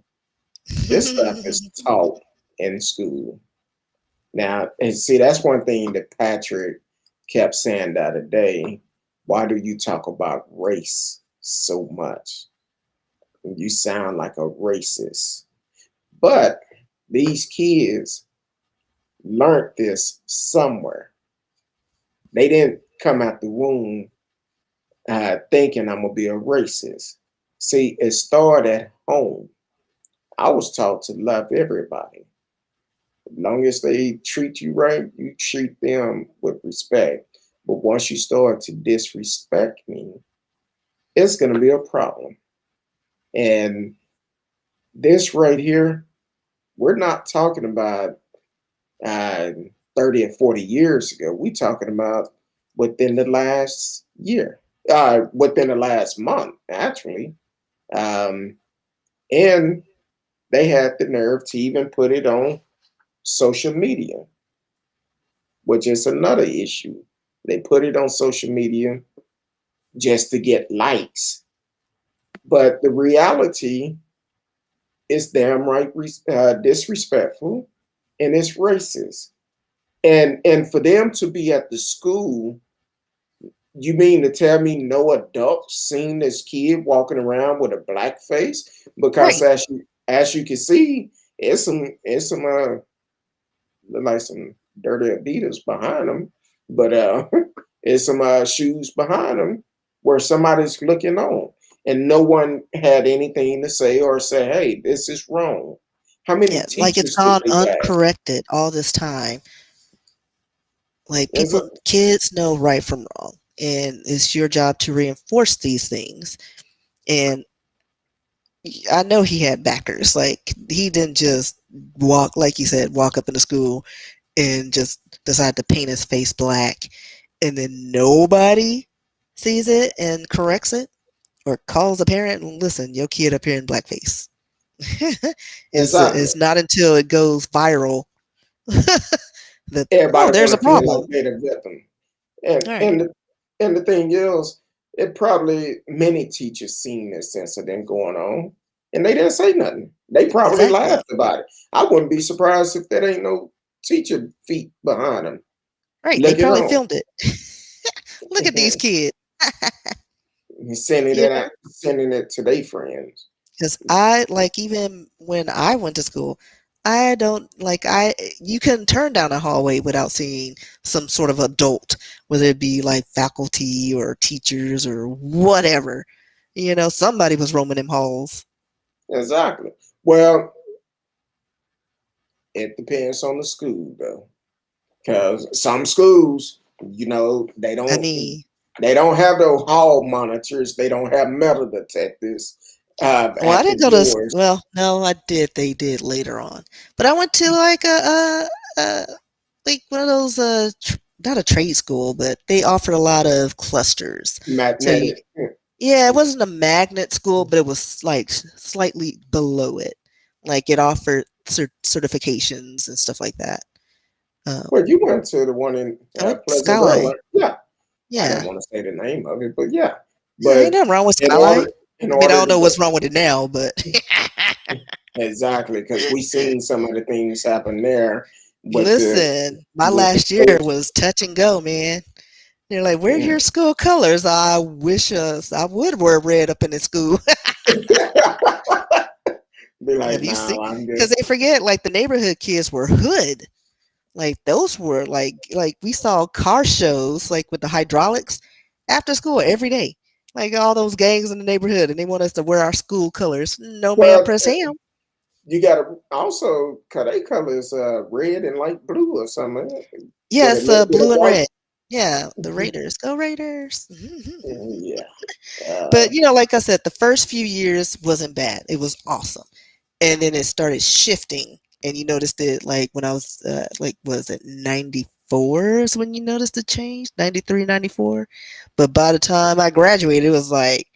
[SPEAKER 3] This stuff is taught in school. Now, and see, that's one thing that Patrick kept saying the other day. Why do you talk about race so much? You sound like a racist. But these kids learned this somewhere. They didn't come out the womb thinking I'm gonna be a racist. See, it started at home. I was taught to love everybody. As long as they treat you right, you treat them with respect. But once you start to disrespect me, it's gonna be a problem. And this right here, we're not talking about uh, 30 and 40 years ago. We're talking about within the last year, within the last month, actually. Um, and they had the nerve to even put it on social media, which is another issue. They put it on social media just to get likes. But the reality is damn right disrespectful and it's racist. And for them to be at the school, you mean to tell me no adult seen this kid walking around with a black face? Because
[SPEAKER 2] Right.
[SPEAKER 3] as you can see, it's some look like some dirty Adidas behind them, but it's some shoes behind them where somebody's looking on, and no one had anything to say or say, "Hey, this is wrong." How many
[SPEAKER 2] Yeah, like it's
[SPEAKER 3] teachers did
[SPEAKER 2] gone
[SPEAKER 3] they have?
[SPEAKER 2] uncorrected all this time. Like
[SPEAKER 3] Is it
[SPEAKER 2] kids know right from wrong, and it's your job to reinforce these things. And I know he had backers. Like he didn't just walk, like you said, walk up into school and just decide to paint his face black, and then nobody sees it and corrects it or calls a parent and listen, your kid up here in blackface.
[SPEAKER 3] exactly?
[SPEAKER 2] It's not until it goes viral that oh,
[SPEAKER 3] Everybody
[SPEAKER 2] there's
[SPEAKER 3] want
[SPEAKER 2] a
[SPEAKER 3] to feel like
[SPEAKER 2] problem.
[SPEAKER 3] they're the victim, and
[SPEAKER 2] All right,
[SPEAKER 3] and the, and the thing is, it probably many teachers seen this incident going on, and they didn't say nothing. They probably
[SPEAKER 2] exactly.
[SPEAKER 3] laughed about it. I wouldn't be surprised if there ain't no teacher feet behind them
[SPEAKER 2] Right, they
[SPEAKER 3] looking
[SPEAKER 2] probably
[SPEAKER 3] on.
[SPEAKER 2] filmed it. Look at these kids.
[SPEAKER 3] Sending
[SPEAKER 2] You
[SPEAKER 3] it out,
[SPEAKER 2] know,
[SPEAKER 3] sending it to their friends.
[SPEAKER 2] because I like even when I went to school, I don't like I you couldn't turn down a hallway without seeing some sort of adult, whether it be like faculty or teachers or whatever. Somebody was roaming them halls.
[SPEAKER 3] Exactly. Well, it depends on the school though, because some schools, they
[SPEAKER 2] I
[SPEAKER 3] don't
[SPEAKER 2] mean,
[SPEAKER 3] they don't have those hall monitors. They don't have metal detectors
[SPEAKER 2] well, I
[SPEAKER 3] at the
[SPEAKER 2] didn't go to
[SPEAKER 3] doors.
[SPEAKER 2] well, no, I did. They did later on, but I went to like a like one of those not a trade school, but they offered a lot of clusters. So you
[SPEAKER 3] Magnetic.
[SPEAKER 2] yeah, it wasn't a magnet school, but it was like slightly below it. Like it offered certifications and stuff like that. Um,
[SPEAKER 3] Well, you went to the one in
[SPEAKER 2] I went to
[SPEAKER 3] Pleasantville,
[SPEAKER 2] Skyline.
[SPEAKER 3] right? Yeah. I didn't
[SPEAKER 2] Yeah,
[SPEAKER 3] want to say the name of it, but yeah.
[SPEAKER 2] yeah, ain't
[SPEAKER 3] But
[SPEAKER 2] nothing wrong with
[SPEAKER 3] in
[SPEAKER 2] Skyline.
[SPEAKER 3] order in
[SPEAKER 2] I mean, I
[SPEAKER 3] order
[SPEAKER 2] don't
[SPEAKER 3] to
[SPEAKER 2] know
[SPEAKER 3] go
[SPEAKER 2] what's wrong with it now, but
[SPEAKER 3] exactly, because we seen some of the things happen there with the
[SPEAKER 2] listen, my
[SPEAKER 3] with the
[SPEAKER 2] last year
[SPEAKER 3] coach.
[SPEAKER 2] was touch and go, man. They're like, "Where are
[SPEAKER 3] Yeah.
[SPEAKER 2] your school colors?" I wish I would wear red up in the school.
[SPEAKER 3] Be like,
[SPEAKER 2] Have you seen?
[SPEAKER 3] no, I'm
[SPEAKER 2] Because
[SPEAKER 3] good.
[SPEAKER 2] they forget, like the neighborhood kids were hood. Like those were like we saw car shows like with the hydraulics after school every day. Like all those gangs in the neighborhood, and they want us to wear our school colors. No, ma'am,
[SPEAKER 3] Well,
[SPEAKER 2] press ham.
[SPEAKER 3] you gotta also cut a colors red and light blue or something with a
[SPEAKER 2] Yes,
[SPEAKER 3] little bit of
[SPEAKER 2] blue and
[SPEAKER 3] white.
[SPEAKER 2] red. Yeah, the Raiders. Go Raiders.
[SPEAKER 3] Yeah.
[SPEAKER 2] But like I said, the first few years wasn't bad. It was awesome. And then it started shifting. And you noticed it like when I was like was it 94 is when you noticed the change? 93, 94. But by the time I graduated, it was like,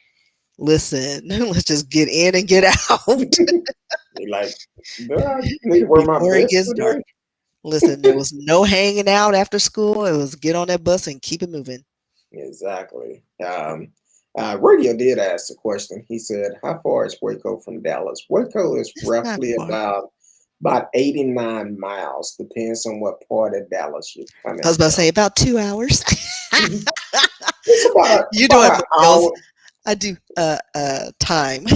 [SPEAKER 2] listen, let's just get in and get out
[SPEAKER 3] Be like, do I need to wear my
[SPEAKER 2] before it
[SPEAKER 3] best
[SPEAKER 2] gets dark.
[SPEAKER 3] today?
[SPEAKER 2] Listen, there was no hanging out after school. It was get on that bus and keep it moving.
[SPEAKER 3] Exactly. Radio did ask the question. He said, "How far is Waco from Dallas?" Waco is
[SPEAKER 2] It's not
[SPEAKER 3] roughly
[SPEAKER 2] far.
[SPEAKER 3] about 89 miles. Depends on what part of Dallas you're
[SPEAKER 2] I
[SPEAKER 3] coming
[SPEAKER 2] was about to
[SPEAKER 3] from.
[SPEAKER 2] say about 2 hours.
[SPEAKER 3] It's
[SPEAKER 2] You're doing
[SPEAKER 3] about an
[SPEAKER 2] miles.
[SPEAKER 3] hour,
[SPEAKER 2] I do time.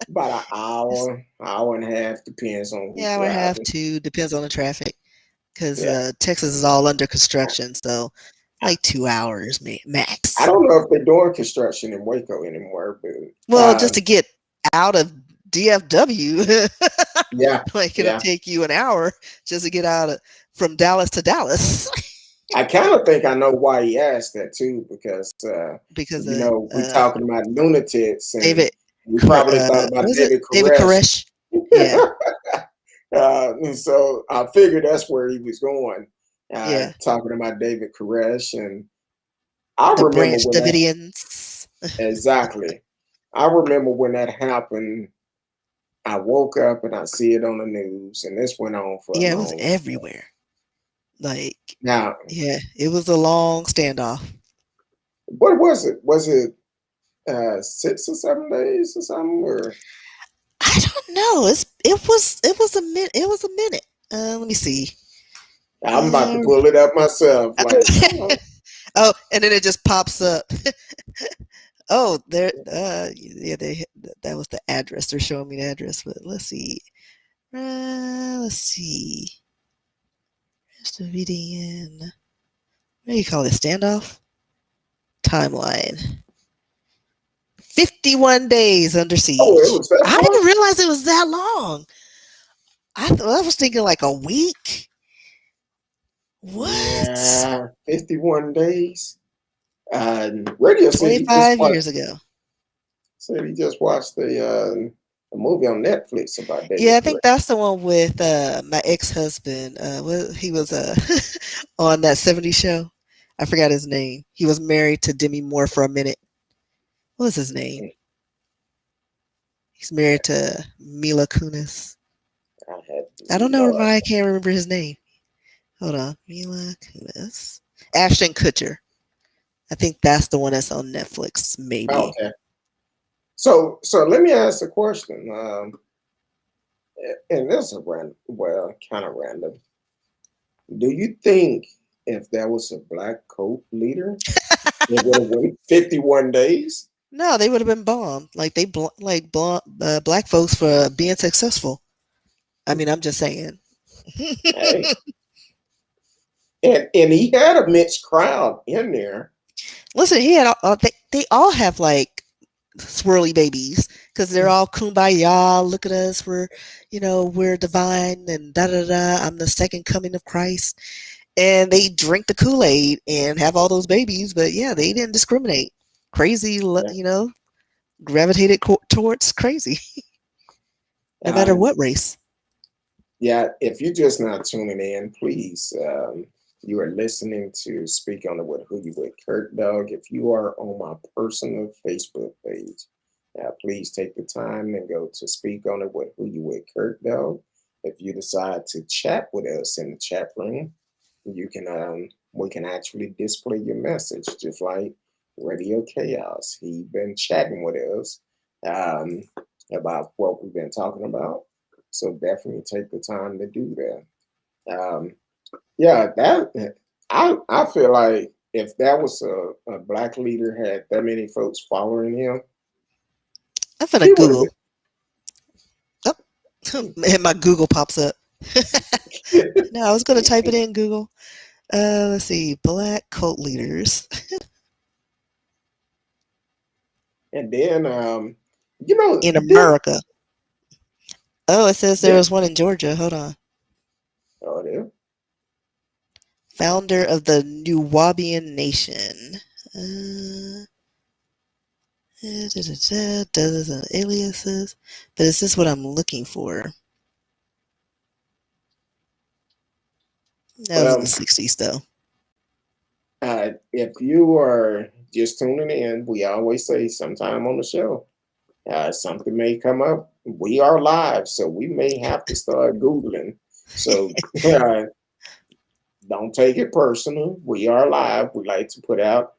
[SPEAKER 3] about an
[SPEAKER 2] It's
[SPEAKER 3] hour and a half. Depends on who's
[SPEAKER 2] yeah, hour and a half,
[SPEAKER 3] driving.
[SPEAKER 2] 2, depends on the traffic. Because
[SPEAKER 3] Yeah.
[SPEAKER 2] Texas is all under construction, so like 2 hours
[SPEAKER 3] I
[SPEAKER 2] max.
[SPEAKER 3] don't know if they're doing construction in Waco anymore, but
[SPEAKER 2] Well, just to get out of DFW,
[SPEAKER 3] yeah,
[SPEAKER 2] like it'll
[SPEAKER 3] yeah.
[SPEAKER 2] take you an hour just to get from Dallas to Dallas
[SPEAKER 3] I kind of think I know why he asked that too, because
[SPEAKER 2] because
[SPEAKER 3] we talking about lunatics, and
[SPEAKER 2] David,
[SPEAKER 3] we probably thought about
[SPEAKER 2] was it
[SPEAKER 3] David
[SPEAKER 2] David
[SPEAKER 3] Koresh.
[SPEAKER 2] Koresh? Yeah,
[SPEAKER 3] And so I figured that's where he was going,
[SPEAKER 2] yeah,
[SPEAKER 3] talking about David Koresh, and I
[SPEAKER 2] the
[SPEAKER 3] remember
[SPEAKER 2] Branch
[SPEAKER 3] when that
[SPEAKER 2] Davidians.
[SPEAKER 3] exactly. I remember when that happened. I woke up and I see it on the news, and this went on for a
[SPEAKER 2] Yeah, it was
[SPEAKER 3] long time.
[SPEAKER 2] everywhere. Like,
[SPEAKER 3] Now,
[SPEAKER 2] yeah, it was a long standoff.
[SPEAKER 3] what was it? Was it 6 or 7 days or something? Or
[SPEAKER 2] I don't know. It was a minute. Let me see.
[SPEAKER 3] I'm about to
[SPEAKER 2] Uh,
[SPEAKER 3] pull it up myself. Like, oh,
[SPEAKER 2] oh, and then it just pops up. Oh, there. Yeah, that was the address. They're showing me the address, but let's see. Let's see. Just a VDN. What do you call it? Standoff timeline. 51 days under
[SPEAKER 3] oh, it
[SPEAKER 2] siege.
[SPEAKER 3] was that
[SPEAKER 2] I
[SPEAKER 3] long?
[SPEAKER 2] didn't realize it was that long. I was thinking like a week. What?
[SPEAKER 3] Yeah, 51 days. Radio said he just
[SPEAKER 2] 25
[SPEAKER 3] watched.
[SPEAKER 2] years ago.
[SPEAKER 3] Said he just watched a movie on Netflix about
[SPEAKER 2] Yeah,
[SPEAKER 3] David
[SPEAKER 2] I think
[SPEAKER 3] Koresh.
[SPEAKER 2] that's the one with my ex-husband. He was on that 70s show. I forgot his name. He was married to Demi Moore for a minute. What was his name? He's married to Mila Kunis.
[SPEAKER 3] I had
[SPEAKER 2] I don't know
[SPEAKER 3] no
[SPEAKER 2] why I can't remember his name. Hold on. Mila Kunis. Ashton Kutcher. I think that's the one that's on Netflix,
[SPEAKER 3] idea.
[SPEAKER 2] maybe.
[SPEAKER 3] Okay, so let me ask a question. And this is random, well, kind of random. Do you think if there was a black cult leader, it would have went 51 days?
[SPEAKER 2] No, they would have been bombed. Like black folks for being successful. I mean, I'm just saying.
[SPEAKER 3] Hey, and he had a mixed crowd in there.
[SPEAKER 2] Listen, he had they all have like swirly babies because they're all kumbaya. Look at us, we're divine and da da da. I'm the second coming of Christ, and they drink the Kool Aid and have all those babies. But yeah, they didn't discriminate. Crazy,
[SPEAKER 3] Yeah.
[SPEAKER 2] gravitated towards crazy, no matter
[SPEAKER 3] Um,
[SPEAKER 2] what race.
[SPEAKER 3] yeah, if you're just not tuning in, please, you are listening to Speak on it with Who You With Kurt Dog. If you are on my personal Facebook page, please take the time and go to Speak on it with Who You With Kurt Dog. If you decide to chat with us in the chat room, you can we can actually display your message just like Radio Chaos. He been chatting with us um, about what we've been talking about. So definitely take the time to do that. Yeah, that I feel like if that was a black leader had that many folks following him,
[SPEAKER 2] I'm finna
[SPEAKER 3] he would have
[SPEAKER 2] Google. Oh, and my Google pops up.
[SPEAKER 3] been.
[SPEAKER 2] No, I was gonna type it in Google. Let's see, black cult leaders
[SPEAKER 3] And then, you know,
[SPEAKER 2] in
[SPEAKER 3] then
[SPEAKER 2] America. Oh, it says there
[SPEAKER 3] then
[SPEAKER 2] was one in Georgia. Hold on.
[SPEAKER 3] oh, there.
[SPEAKER 2] Founder of the Nuwabian Nation. Uh, aliases. But is this what I'm looking for? That was in the
[SPEAKER 3] Well,
[SPEAKER 2] 60s, though.
[SPEAKER 3] if you are just tuning in, we always say sometime on the show, something may come up. We are live, so we may have to start Googling. So don't take it personal. We are live. We like to put out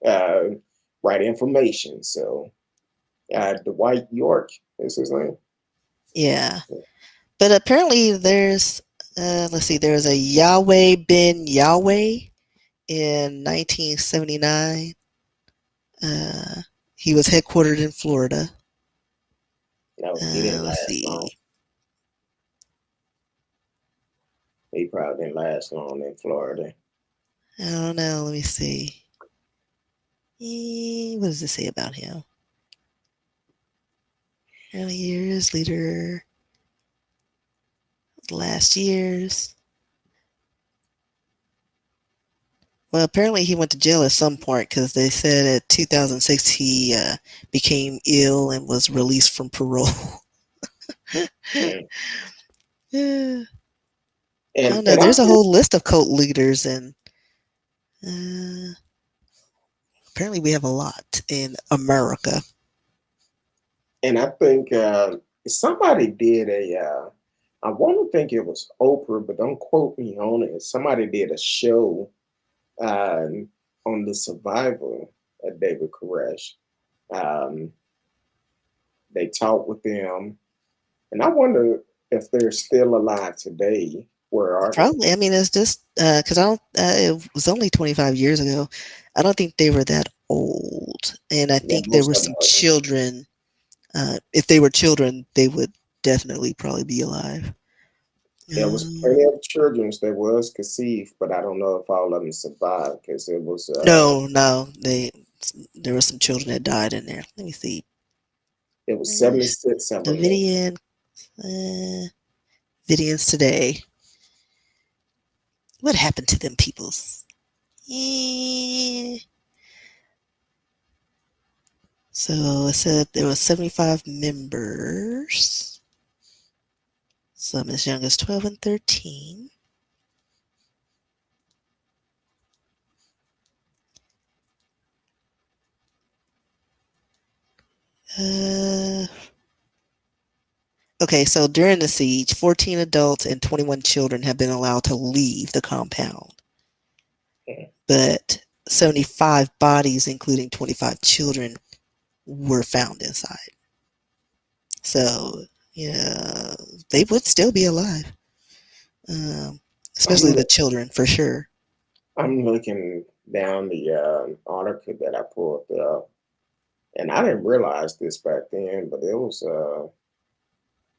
[SPEAKER 3] uh, right information. So Dwight York is his name.
[SPEAKER 2] Yeah. But apparently there's, let's see, there's a Yahweh bin Yahweh in 1979. Uh, he was headquartered in Florida.
[SPEAKER 3] No, he didn't
[SPEAKER 2] Let's
[SPEAKER 3] last
[SPEAKER 2] see.
[SPEAKER 3] long. He probably didn't last long in Florida.
[SPEAKER 2] I don't know. Let me see. What does it say about him? Early years, leader, last years. Well, apparently he went to jail at some point because they said at 2006 he became ill and was released from parole.
[SPEAKER 3] Mm.
[SPEAKER 2] Yeah. I
[SPEAKER 3] And
[SPEAKER 2] don't know.
[SPEAKER 3] and I
[SPEAKER 2] There's a
[SPEAKER 3] think
[SPEAKER 2] whole list of cult leaders, and apparently we have a lot in America.
[SPEAKER 3] somebody did a. I want to think it was Oprah, but don't quote me on it. Somebody did a show on the survival of David Koresh. Um, they talked with them, and I wonder if they're still alive today. Where are they?
[SPEAKER 2] Probably. I mean, it's just because I don't. It was only 25 years ago. I don't think they were that old, and I
[SPEAKER 3] Yeah,
[SPEAKER 2] think there
[SPEAKER 3] most
[SPEAKER 2] were
[SPEAKER 3] of them
[SPEAKER 2] some
[SPEAKER 3] wasn't.
[SPEAKER 2] children. If they were children, they would definitely probably be alive.
[SPEAKER 3] There was
[SPEAKER 2] Um,
[SPEAKER 3] plenty of children that was conceived, but I don't know if all of them survived because
[SPEAKER 2] no. There were some children that died in there. Let me see.
[SPEAKER 3] it was
[SPEAKER 2] Uh,
[SPEAKER 3] 76 of them.
[SPEAKER 2] Davidian, uh, Vidians today. What happened to them peoples? Eh. So it said there were 75 members. Some as young as 12 and 13. Uh, okay, so during the siege, 14 adults and 21 children have been allowed to leave the compound. But 75 bodies, including 25 children, were found inside. So, yeah, they would still be alive, um, especially
[SPEAKER 3] I'm
[SPEAKER 2] the children, for sure.
[SPEAKER 3] I'm looking down the article that I pulled up, and I didn't realize this back then, but there was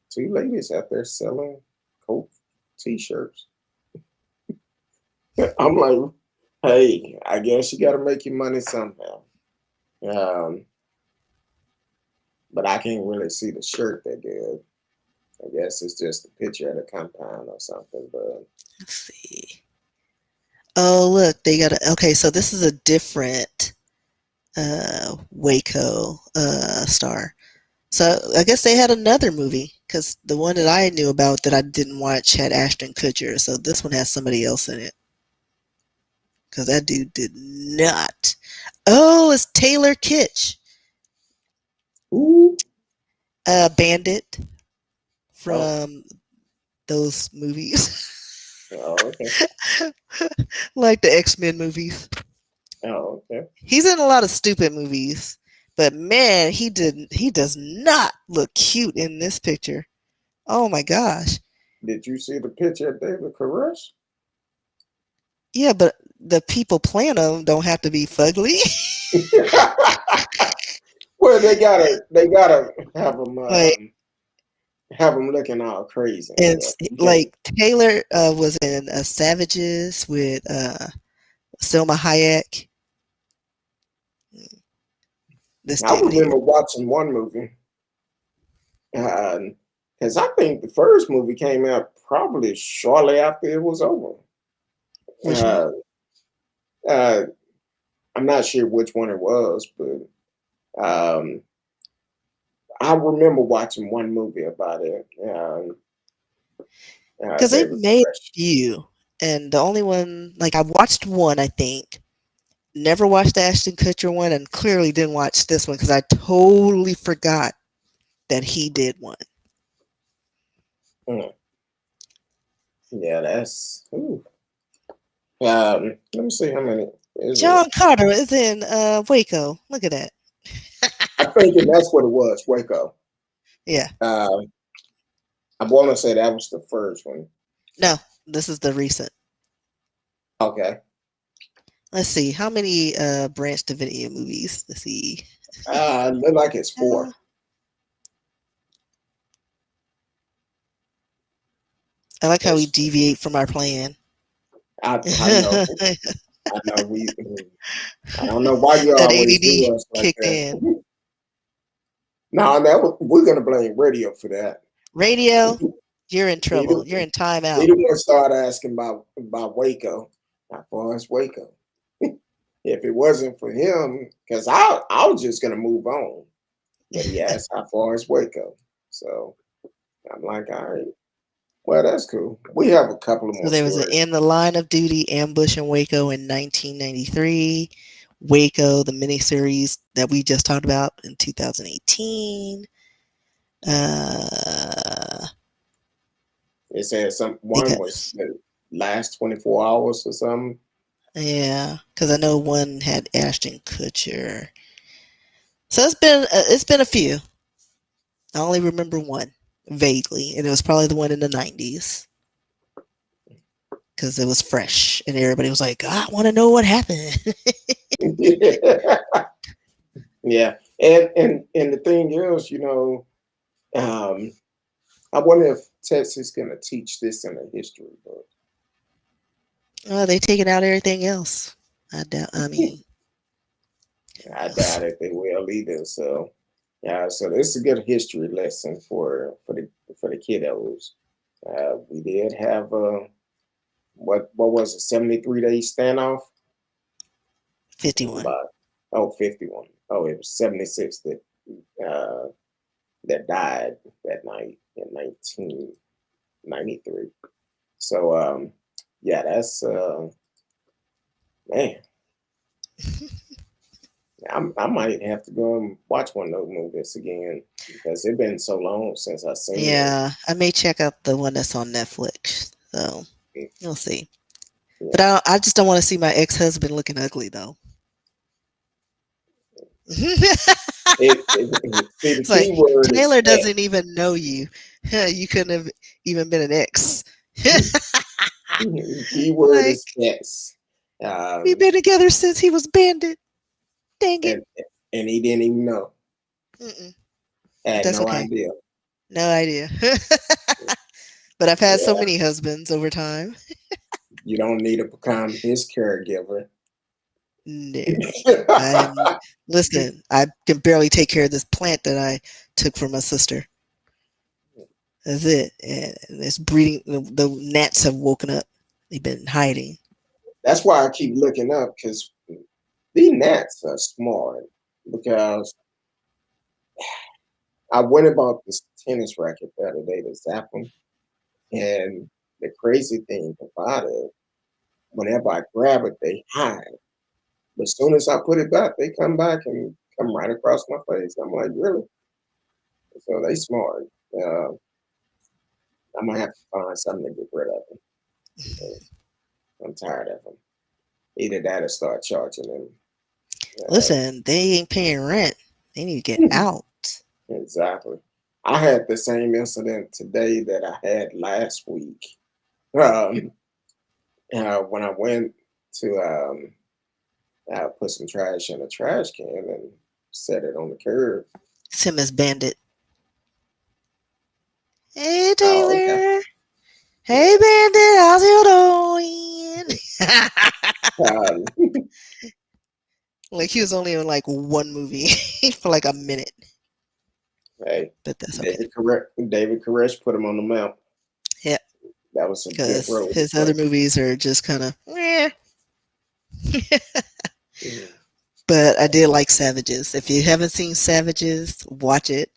[SPEAKER 3] two ladies out there selling Coke T-shirts. I'm like, hey, I guess you got to make your money somehow. Um, but I can't really see the shirt that good. I guess it's just a picture of the compound or something. But
[SPEAKER 2] Let's see. Oh, look, they got a. Okay, so this is a different Waco star. So I guess they had another movie because the one that I knew about that I didn't watch had Ashton Kutcher. So this one has somebody else in it because that dude did not. Oh, it's Taylor Kitsch,
[SPEAKER 3] ooh,
[SPEAKER 2] Bandit
[SPEAKER 3] oh,
[SPEAKER 2] from those movies,
[SPEAKER 3] oh, okay,
[SPEAKER 2] like the X-Men movies.
[SPEAKER 3] oh, okay.
[SPEAKER 2] He's in a lot of stupid movies, but man, he does not look cute in this picture. Oh my gosh.
[SPEAKER 3] Did you see the picture of David Koresh?
[SPEAKER 2] Yeah, but the people playing them don't have to be fugly.
[SPEAKER 3] Well, they gotta
[SPEAKER 2] Like,
[SPEAKER 3] have them looking all crazy and
[SPEAKER 2] and
[SPEAKER 3] stuff. You can't.
[SPEAKER 2] like Taylor was in Savages with Selma Hayek. This
[SPEAKER 3] I
[SPEAKER 2] dude here.
[SPEAKER 3] remember watching one movie, because I think the first movie came out probably shortly after it was over.
[SPEAKER 2] Which one?
[SPEAKER 3] Uh, uh, I'm not sure which one it was, but um, I remember watching one movie about it.
[SPEAKER 2] Because they've
[SPEAKER 3] David
[SPEAKER 2] made a
[SPEAKER 3] Fresh.
[SPEAKER 2] few, and the only one like I watched one, I think. Never watched the Ashton Kutcher one, and clearly didn't watch this one because I totally forgot that he did one.
[SPEAKER 3] Mm, yeah, that's. Ooh. Let me see how many is it.
[SPEAKER 2] John Carter is in Waco. Look at that.
[SPEAKER 3] I think that's what it was. Waco.
[SPEAKER 2] Yeah.
[SPEAKER 3] Um, I want to say that was the first one.
[SPEAKER 2] No, this is the recent.
[SPEAKER 3] Okay.
[SPEAKER 2] Let's see. How many Branch Davidian movies? Let's see.
[SPEAKER 3] Look like it's
[SPEAKER 2] Uh,
[SPEAKER 3] four.
[SPEAKER 2] I like how we
[SPEAKER 3] It's,
[SPEAKER 2] deviate from our plan.
[SPEAKER 3] I know. I know. I don't know why you
[SPEAKER 2] That
[SPEAKER 3] always
[SPEAKER 2] ADD
[SPEAKER 3] do us like
[SPEAKER 2] kicked in.
[SPEAKER 3] that. No, we're gonna blame radio for that.
[SPEAKER 2] Radio, you're in
[SPEAKER 3] He
[SPEAKER 2] trouble.
[SPEAKER 3] the,
[SPEAKER 2] You're in
[SPEAKER 3] he
[SPEAKER 2] timeout.
[SPEAKER 3] the one started asking about Waco. How far is Waco? If it wasn't for him, because I was just gonna move on. But he asked how far is Waco. So I'm like, all right, well that's cool. We have a couple of
[SPEAKER 2] So
[SPEAKER 3] more
[SPEAKER 2] there was an
[SPEAKER 3] stories.
[SPEAKER 2] In the Line of Duty ambush in Waco in 1993. Waco, the miniseries that we just talked about in 2018. I
[SPEAKER 3] It said
[SPEAKER 2] think,
[SPEAKER 3] one was the last 24 hours or something.
[SPEAKER 2] yeah, because I know one had Ashton Kutcher. So it's been a few. I only remember one vaguely, and it was probably the one in the 90s because it was fresh, and everybody was like, "I want to know what happened."
[SPEAKER 3] Yeah, and the thing is, um, I wonder if Texas gonna teach this in a history book.
[SPEAKER 2] Oh, they taking out everything else. I doubt. I mean,
[SPEAKER 3] I
[SPEAKER 2] else.
[SPEAKER 3] doubt if they will either. So, yeah, so this is a good history lesson for the kiddos. We did have what was it, 73-day standoff?
[SPEAKER 2] 51.
[SPEAKER 3] But 51. Oh, it was 76 uh, that died that night in 1993. So yeah, that's man. I might have to go and watch one of those movies again because it's been so long since I seen them.
[SPEAKER 2] Yeah, I may check out the one that's on Netflix. So you'll see. But
[SPEAKER 3] Yeah.
[SPEAKER 2] I just don't want to see my ex-husband looking ugly though.
[SPEAKER 3] See, the
[SPEAKER 2] It's like
[SPEAKER 3] key word is
[SPEAKER 2] Taylor
[SPEAKER 3] that.
[SPEAKER 2] doesn't even know you. You couldn't have even been an ex.
[SPEAKER 3] The key word
[SPEAKER 2] Like
[SPEAKER 3] is yes.
[SPEAKER 2] we've
[SPEAKER 3] Um,
[SPEAKER 2] been together since he was bandit. Dang it.
[SPEAKER 3] and and he didn't even know.
[SPEAKER 2] Mm-mm. But
[SPEAKER 3] Had
[SPEAKER 2] that's
[SPEAKER 3] no
[SPEAKER 2] okay.
[SPEAKER 3] idea.
[SPEAKER 2] No idea. But I've had so
[SPEAKER 3] Yeah,
[SPEAKER 2] many husbands over time.
[SPEAKER 3] you don't need to become his caregiver.
[SPEAKER 2] No. I'm listen, I can barely take care of this plant that I took from my sister. That's it. And it's breeding the gnats have woken up. They've been hiding.
[SPEAKER 3] That's why I keep looking up because these gnats are smart. Because I went and bought this tennis racket the other day to zap them, and the crazy thing about it, whenever I grab it, they hide. But as soon as I put it back, they come back and come right across my face. I'm like, really? So they smart. Uh, I might have to find something to get rid of them. I'm tired of them. Either that or start charging them.
[SPEAKER 2] Listen, they ain't paying rent. They need to get out.
[SPEAKER 3] Exactly. I had the same incident today that I had last week. Um, when I went to put some trash in a trash can and set it on the curb.
[SPEAKER 2] It's him as Bandit. Hey
[SPEAKER 3] Oh, okay.
[SPEAKER 2] Taylor.
[SPEAKER 3] Yeah.
[SPEAKER 2] Hey Bandit, how's you doing?
[SPEAKER 3] Um,
[SPEAKER 2] Like he was only in like one movie for like a minute,
[SPEAKER 3] hey,
[SPEAKER 2] but that's okay.
[SPEAKER 3] David Koresh put him on the map.
[SPEAKER 2] Yeah,
[SPEAKER 3] That was a good
[SPEAKER 2] because
[SPEAKER 3] role to
[SPEAKER 2] his
[SPEAKER 3] play.
[SPEAKER 2] other movies are just kind of.
[SPEAKER 3] Mhm.
[SPEAKER 2] But I did like Savages. If you haven't seen Savages, watch it.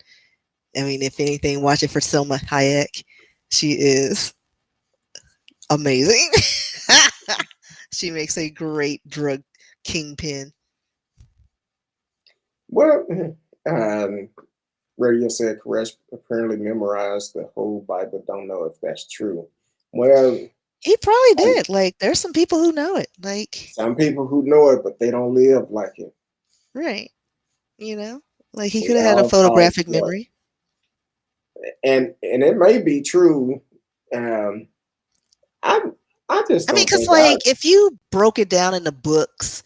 [SPEAKER 2] I mean, if anything, watch it for Selma Hayek. She is amazing. She makes a great drug kingpin.
[SPEAKER 3] Well, um, Radio said Koresh apparently memorized the whole Bible. Don't know if that's true. Well,
[SPEAKER 2] He probably
[SPEAKER 3] I,
[SPEAKER 2] did. Like, there's some people who know it. Like,
[SPEAKER 3] some people who know it, but they don't live like it.
[SPEAKER 2] right. You know? Like, he
[SPEAKER 3] We
[SPEAKER 2] could have had a
[SPEAKER 3] all fall
[SPEAKER 2] photographic
[SPEAKER 3] short,
[SPEAKER 2] memory.
[SPEAKER 3] and it may be true. Um, I I just
[SPEAKER 2] I mean,
[SPEAKER 3] don't
[SPEAKER 2] because,
[SPEAKER 3] think I.
[SPEAKER 2] like, if you broke it down into books,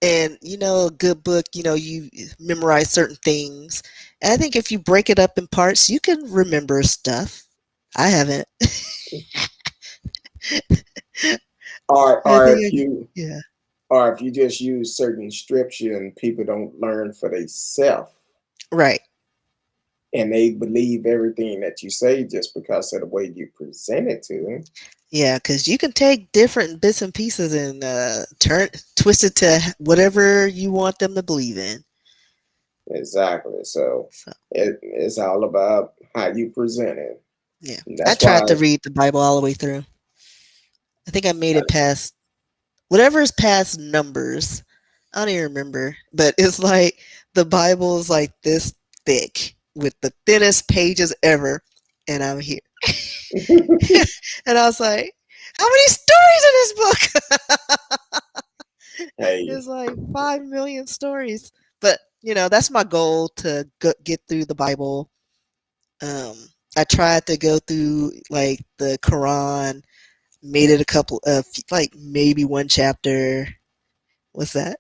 [SPEAKER 2] and a good book, you memorize certain things. And I think if you break it up in parts, you can remember stuff. I haven't.
[SPEAKER 3] Or
[SPEAKER 2] I
[SPEAKER 3] or
[SPEAKER 2] think,
[SPEAKER 3] if you
[SPEAKER 2] yeah,
[SPEAKER 3] or if you just use certain scripture and people don't learn for themselves
[SPEAKER 2] right.
[SPEAKER 3] and they believe everything that you say just because of the way you present it to them.
[SPEAKER 2] Yeah, because you can take different bits and pieces and twist it to whatever you want them to believe in.
[SPEAKER 3] Exactly. So
[SPEAKER 2] So,
[SPEAKER 3] it's all about how you present it.
[SPEAKER 2] yeah.
[SPEAKER 3] And
[SPEAKER 2] I
[SPEAKER 3] that's why
[SPEAKER 2] tried to read the Bible all the way through. I think I made it past whatever is past Numbers. I don't even remember, but it's like the Bible is like this thick with the thinnest pages ever, and I'm here. And I was like, how many stories in this book?
[SPEAKER 3] hey,
[SPEAKER 2] It's like 5 million stories. But that's my goal to get through the Bible. Um, I tried to go through like the Quran, made it a couple of like maybe one chapter. What's that?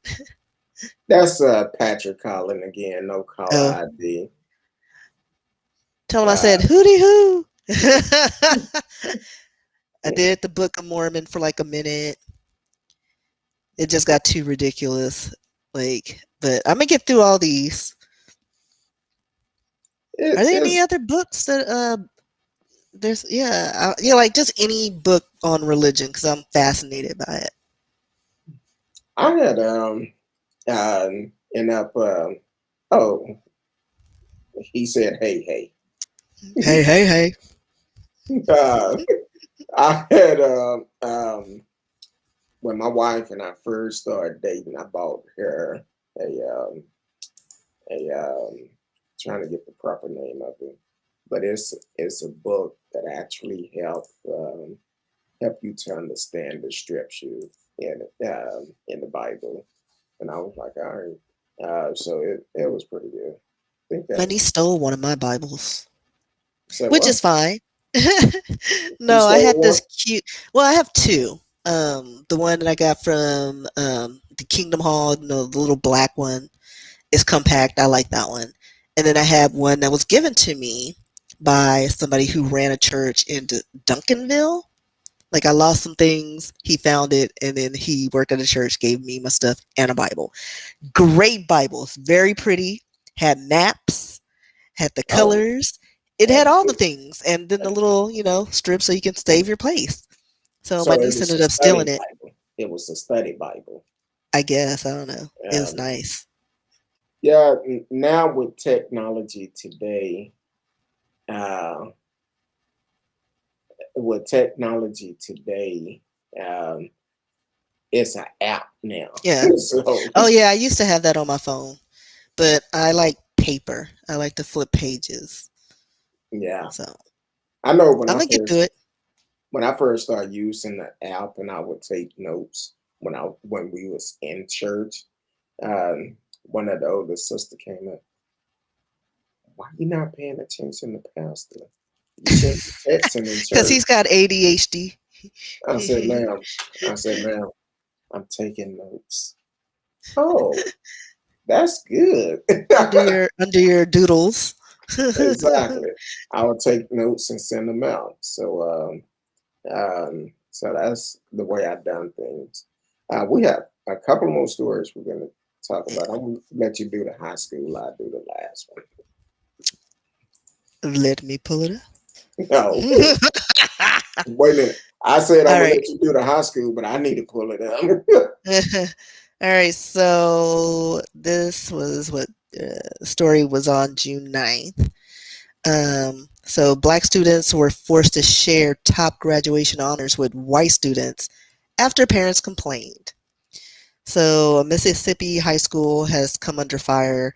[SPEAKER 3] that's Patrick Collin again, no caller
[SPEAKER 2] Oh,
[SPEAKER 3] ID.
[SPEAKER 2] tell him I
[SPEAKER 3] Uh,
[SPEAKER 2] said hooty hoo. I did the Book of Mormon for like a minute. It just got too ridiculous. Like, but I'm gonna get through all these. Are there any
[SPEAKER 3] it's
[SPEAKER 2] other books that there's yeah, like just any book on religion because I'm fascinated by it.
[SPEAKER 3] I had end up oh, he said hey
[SPEAKER 2] Hey,
[SPEAKER 3] hey.
[SPEAKER 2] hey, hey.
[SPEAKER 3] uh, I had when my wife and I first started dating, I bought her a trying to get the proper name of it, but it's a book that actually help you to understand the scripture in the Bible, and I was like, all right, so it was pretty good. I think
[SPEAKER 2] My
[SPEAKER 3] that
[SPEAKER 2] niece stole one of my Bibles,
[SPEAKER 3] said
[SPEAKER 2] which
[SPEAKER 3] what
[SPEAKER 2] is fine.
[SPEAKER 3] you
[SPEAKER 2] No, I
[SPEAKER 3] stole
[SPEAKER 2] had
[SPEAKER 3] one.
[SPEAKER 2] this cute. Well, I have two. The one that I got from the Kingdom Hall, the little black one is compact. I like that one. And then I had one that was given to me by somebody who ran a church in Duncanville. Like I lost some things, he found it, and then he worked at a church, gave me my stuff and a Bible. Great Bibles, very pretty, had maps, had the
[SPEAKER 3] Oh,
[SPEAKER 2] colors. It had
[SPEAKER 3] that's
[SPEAKER 2] all the
[SPEAKER 3] good.
[SPEAKER 2] things, and then the little, strip so you can save your place. So my
[SPEAKER 3] So it
[SPEAKER 2] niece
[SPEAKER 3] was
[SPEAKER 2] ended
[SPEAKER 3] a
[SPEAKER 2] up
[SPEAKER 3] study
[SPEAKER 2] stealing it.
[SPEAKER 3] Bible. It was a study Bible.
[SPEAKER 2] I guess I don't know. It was
[SPEAKER 3] Um,
[SPEAKER 2] nice.
[SPEAKER 3] yeah, now with technology today, uh, with technology today, um, it's an app now.
[SPEAKER 2] Yeah.
[SPEAKER 3] So
[SPEAKER 2] Oh yeah, I used to have that on my phone, but I like paper. I like to flip pages.
[SPEAKER 3] yeah,
[SPEAKER 2] So
[SPEAKER 3] I know when
[SPEAKER 2] I'm
[SPEAKER 3] I
[SPEAKER 2] gonna get through
[SPEAKER 3] first
[SPEAKER 2] it.
[SPEAKER 3] when I first started using the app, and I would take notes when we was in church. Um, one of the older sister came up. Why you not paying attention to pastor? You shouldn't be texting in
[SPEAKER 2] Because
[SPEAKER 3] church.
[SPEAKER 2] he's got ADHD.
[SPEAKER 3] I said, ma'am. I said, ma'am. I'm taking notes. Oh, that's good.
[SPEAKER 2] under your doodles.
[SPEAKER 3] Exactly. I would take notes and send them out. So that's the way I've done things. We have a couple more stories we're going to talk about. I'm going to let you do the high school. I'll do the last one.
[SPEAKER 2] Let me pull it
[SPEAKER 3] No,
[SPEAKER 2] up.
[SPEAKER 3] wait a minute. I said I'm
[SPEAKER 2] All
[SPEAKER 3] going to
[SPEAKER 2] right.
[SPEAKER 3] let you do the high school, but I need to pull it up.
[SPEAKER 2] All right. So this was what story was on June 9th. So black students were forced to share top graduation honors with white students after parents complained. So a Mississippi high school has come under fire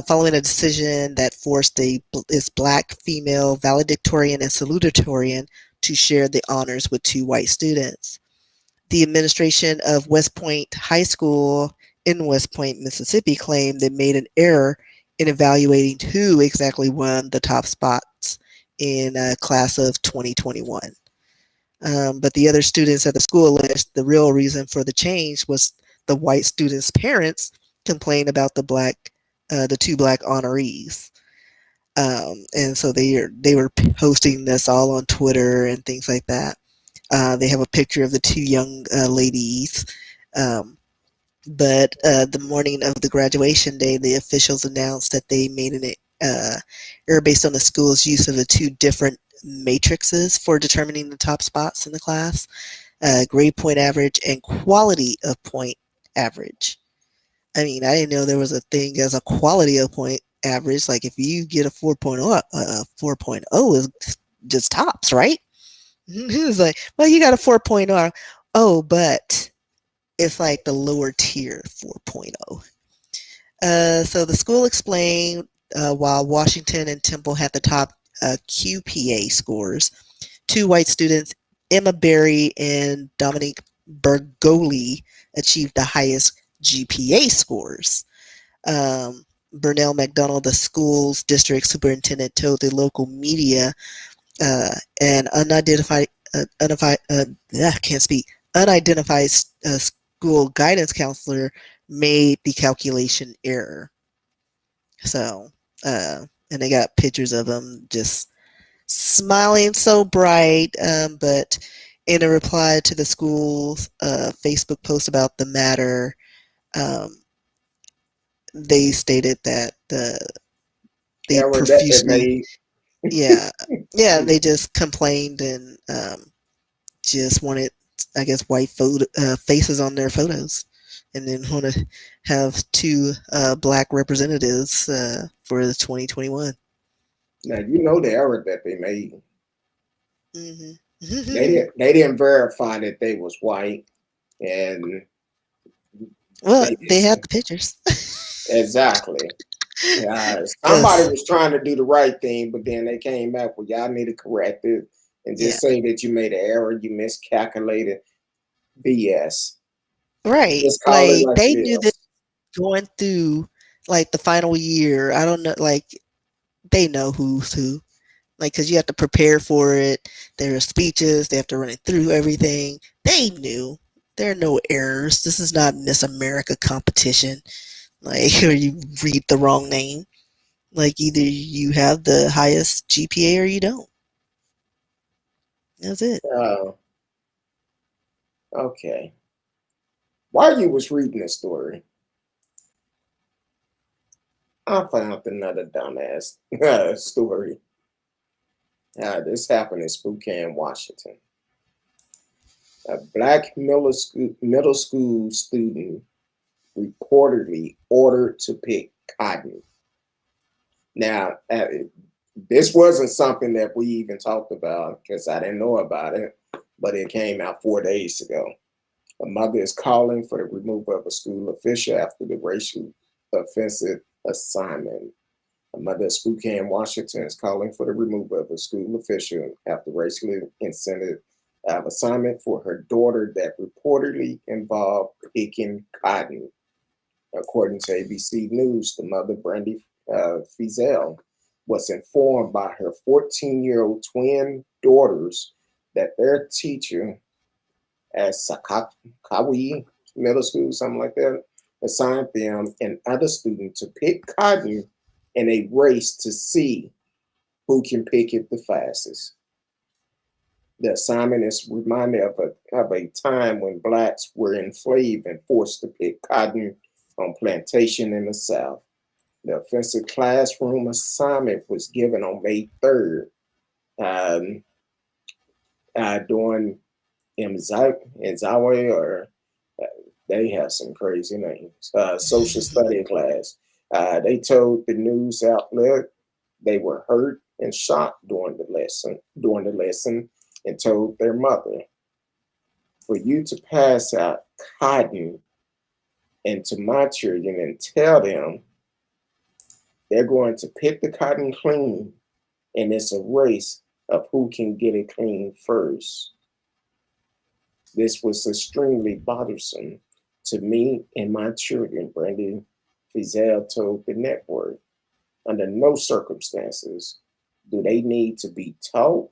[SPEAKER 2] following a decision that forced its black female valedictorian and salutatorian to share the honors with two white students. The administration of West Point High School in West Point, Mississippi, claimed they made an error in evaluating who exactly won the top spots in class of 2021. But the other students at the school alleged the real reason for the change was the white students' parents complained about the two black honorees. And so they were posting this all on Twitter and things like that. They have a picture of the two young ladies. Um, but the morning of the graduation day, the officials announced that they made an error based on the school's use of the two different matrices for determining the top spots in the class: grade point average and quality of point average. I mean, I didn't know there was a thing as a quality of point average. Like if you get a 4.0, 4.0 is just tops, right? He was like, well, you got a 4.0. Oh, but it's like the lower tier 4.0. So the school explained while Washington and Temple had the top QPA scores, two white students, Emma Berry and Dominique Bergoli, achieved the highest GPA scores. Burnell McDonald, the school's district superintendent, told the local media an I can't speak, unidentified school guidance counselor made the calculation error. So, and they got pictures of him just smiling so bright. But in a reply to the school's Facebook post about the matter, um, they stated that they
[SPEAKER 3] Error that they
[SPEAKER 2] profusely,
[SPEAKER 3] made.
[SPEAKER 2] yeah, yeah, they just complained and just wanted, I guess, white faces on their photos, and then want to have two black representatives for the 2021.
[SPEAKER 3] Now you know the error that they made.
[SPEAKER 2] Hmm.
[SPEAKER 3] They didn't verify that they was white, and
[SPEAKER 2] Well,
[SPEAKER 3] they
[SPEAKER 2] they have
[SPEAKER 3] did
[SPEAKER 2] the pictures.
[SPEAKER 3] exactly. Somebody
[SPEAKER 2] Yes.
[SPEAKER 3] was trying to do the right thing, but then they came back with y'all need to correct it and
[SPEAKER 2] Yeah.
[SPEAKER 3] just say that you made an error, you miscalculated. BS.
[SPEAKER 2] Right.
[SPEAKER 3] Just call it
[SPEAKER 2] Like
[SPEAKER 3] like
[SPEAKER 2] they
[SPEAKER 3] it
[SPEAKER 2] knew that
[SPEAKER 3] is.
[SPEAKER 2] going through like the final year. I don't know. Like they know who's who. Like, because you have to prepare for it. There are speeches. They have to run it through everything. They knew. There are no errors. This is not Miss America competition. Like, or you read the wrong name. Like, either you have the highest GPA or you don't. That's it.
[SPEAKER 3] Oh, okay. While you was reading the story, I found another dumbass story. This happened in Spokane, Washington. A black middle school student reportedly ordered to pick cotton. Now, this wasn't something that we even talked about because I didn't know about it, but it came out 4 days ago. A mother is calling for the removal of a school official after the racially offensive assignment. A mother in Spokane, Washington is calling for the removal of a school official after racially insensitive assignment for her daughter that reportedly involved picking cotton. According to ABC News, the mother, Brandy Fizel, was informed by her 14-year-old twin daughters that their teacher, as Sakawi middle school, something like that, assigned them and other students to pick cotton in a race to see who can pick it the fastest. The assignment is reminded of a time when blacks were enslaved and forced to pick cotton on plantation in the South. The offensive classroom assignment was given on May 3rd um, during Mzawe, or uh, they have some crazy names, social study class. They told the news outlet they were hurt and shot during the lesson, and told their mother, for you to pass out cotton into my children and tell them they're going to pick the cotton clean, and it's a race of who can get it clean first. This was extremely bothersome to me and my children, Brandy Fizell told the network. Under no circumstances do they need to be taught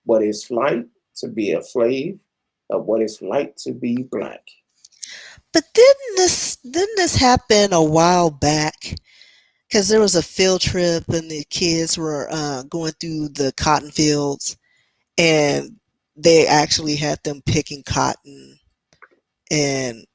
[SPEAKER 3] what it's like to be a slave or what it's like to be black.
[SPEAKER 2] But didn't this happen a while back? Because there was a field trip and the kids were going through the cotton fields, and they actually had them picking cotton, and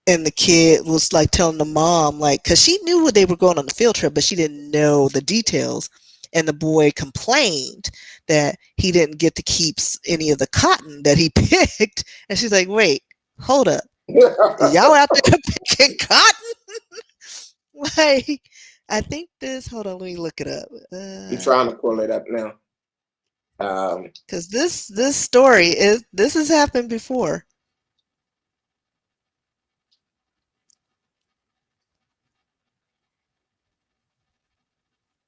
[SPEAKER 2] and the kid was like telling the mom, like, because she knew they were going on the field trip, but she didn't know the details. And the boy complained that he didn't get to keep any of the cotton that he picked. And she's like, wait, hold up. Y'all out there picking cotton? Like, I think this, hold on, let me look it up.
[SPEAKER 3] You're trying to pull it up now.
[SPEAKER 2] Because this story this has happened before.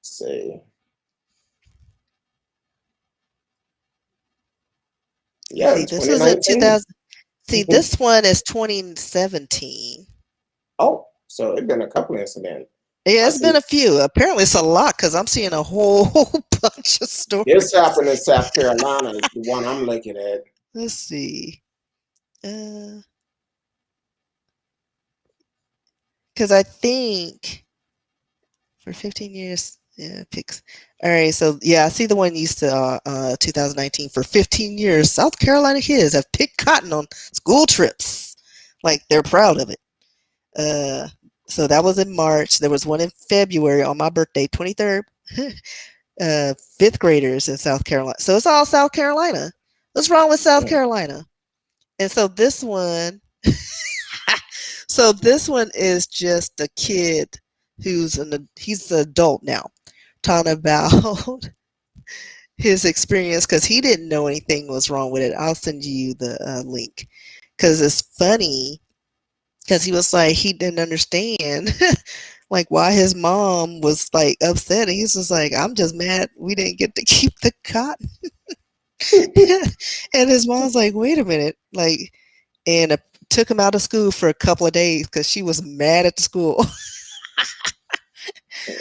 [SPEAKER 3] See. Yeah,
[SPEAKER 2] See,
[SPEAKER 3] in
[SPEAKER 2] this was in
[SPEAKER 3] 2019.
[SPEAKER 2] 2000. See, this one is 2017.
[SPEAKER 3] Oh, so it's been a couple incidents.
[SPEAKER 2] Yeah,
[SPEAKER 3] I
[SPEAKER 2] it's been
[SPEAKER 3] see.
[SPEAKER 2] a few. Apparently, it's a lot because I'm seeing a whole bunch of
[SPEAKER 3] This
[SPEAKER 2] stories.
[SPEAKER 3] happened in South Carolina, the one I'm looking at.
[SPEAKER 2] Let's see. Because I think for 15 years, yeah, picks. All right, so yeah, I see the one used to 2019. For 15 years, South Carolina kids have picked cotton on school trips. Like they're proud of it. Uh, so that was in March. There was one in February on my birthday, 23rd. Fifth graders in South Carolina. So it's all South Carolina. What's wrong with South
[SPEAKER 3] Mm.
[SPEAKER 2] Carolina? And so this one, so this one is just a kid he's an adult now, talking about his experience because he didn't know anything was wrong with it. I'll send you the link because it's funny because he was like he didn't understand like why his mom was like upset. And he's just like, I'm just mad we didn't get to keep the cotton. And his mom's like, wait a minute, like, and took him out of school for a couple of days because she was mad at the school.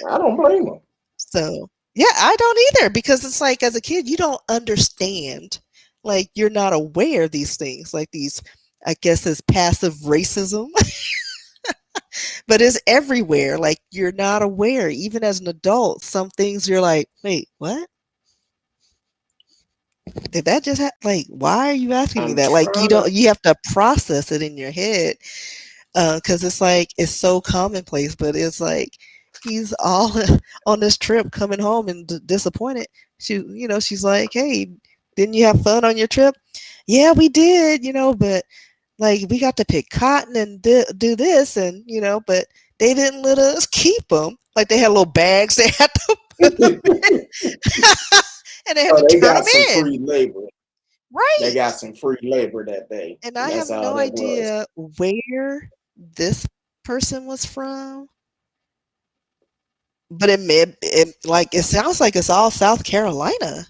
[SPEAKER 3] I don't blame them.
[SPEAKER 2] So yeah, I don't either because it's like as a kid you don't understand, like you're not aware of these things, like these, I guess, is passive racism. But it's everywhere. Like you're not aware, even as an adult. Some things you're like, wait, what? Did that just like? Why are you asking me
[SPEAKER 3] I'm
[SPEAKER 2] that? Like you
[SPEAKER 3] trying to.
[SPEAKER 2] don't. You have to process it in your head because it's like it's so commonplace. But it's like he's all on this trip coming home and disappointed. She's like, hey, didn't you have fun on your trip? Yeah, we did. But like we got to pick cotton and do this, and but they didn't let us keep them. Like they had little bags they had to put them in, and they had to
[SPEAKER 3] Oh, they
[SPEAKER 2] turn them
[SPEAKER 3] got some
[SPEAKER 2] in.
[SPEAKER 3] free labor. They
[SPEAKER 2] Right.
[SPEAKER 3] got some free labor that day,
[SPEAKER 2] And I
[SPEAKER 3] and
[SPEAKER 2] have
[SPEAKER 3] that's all
[SPEAKER 2] no
[SPEAKER 3] that was.
[SPEAKER 2] idea where this person was from, but it sounds like it's all South Carolina.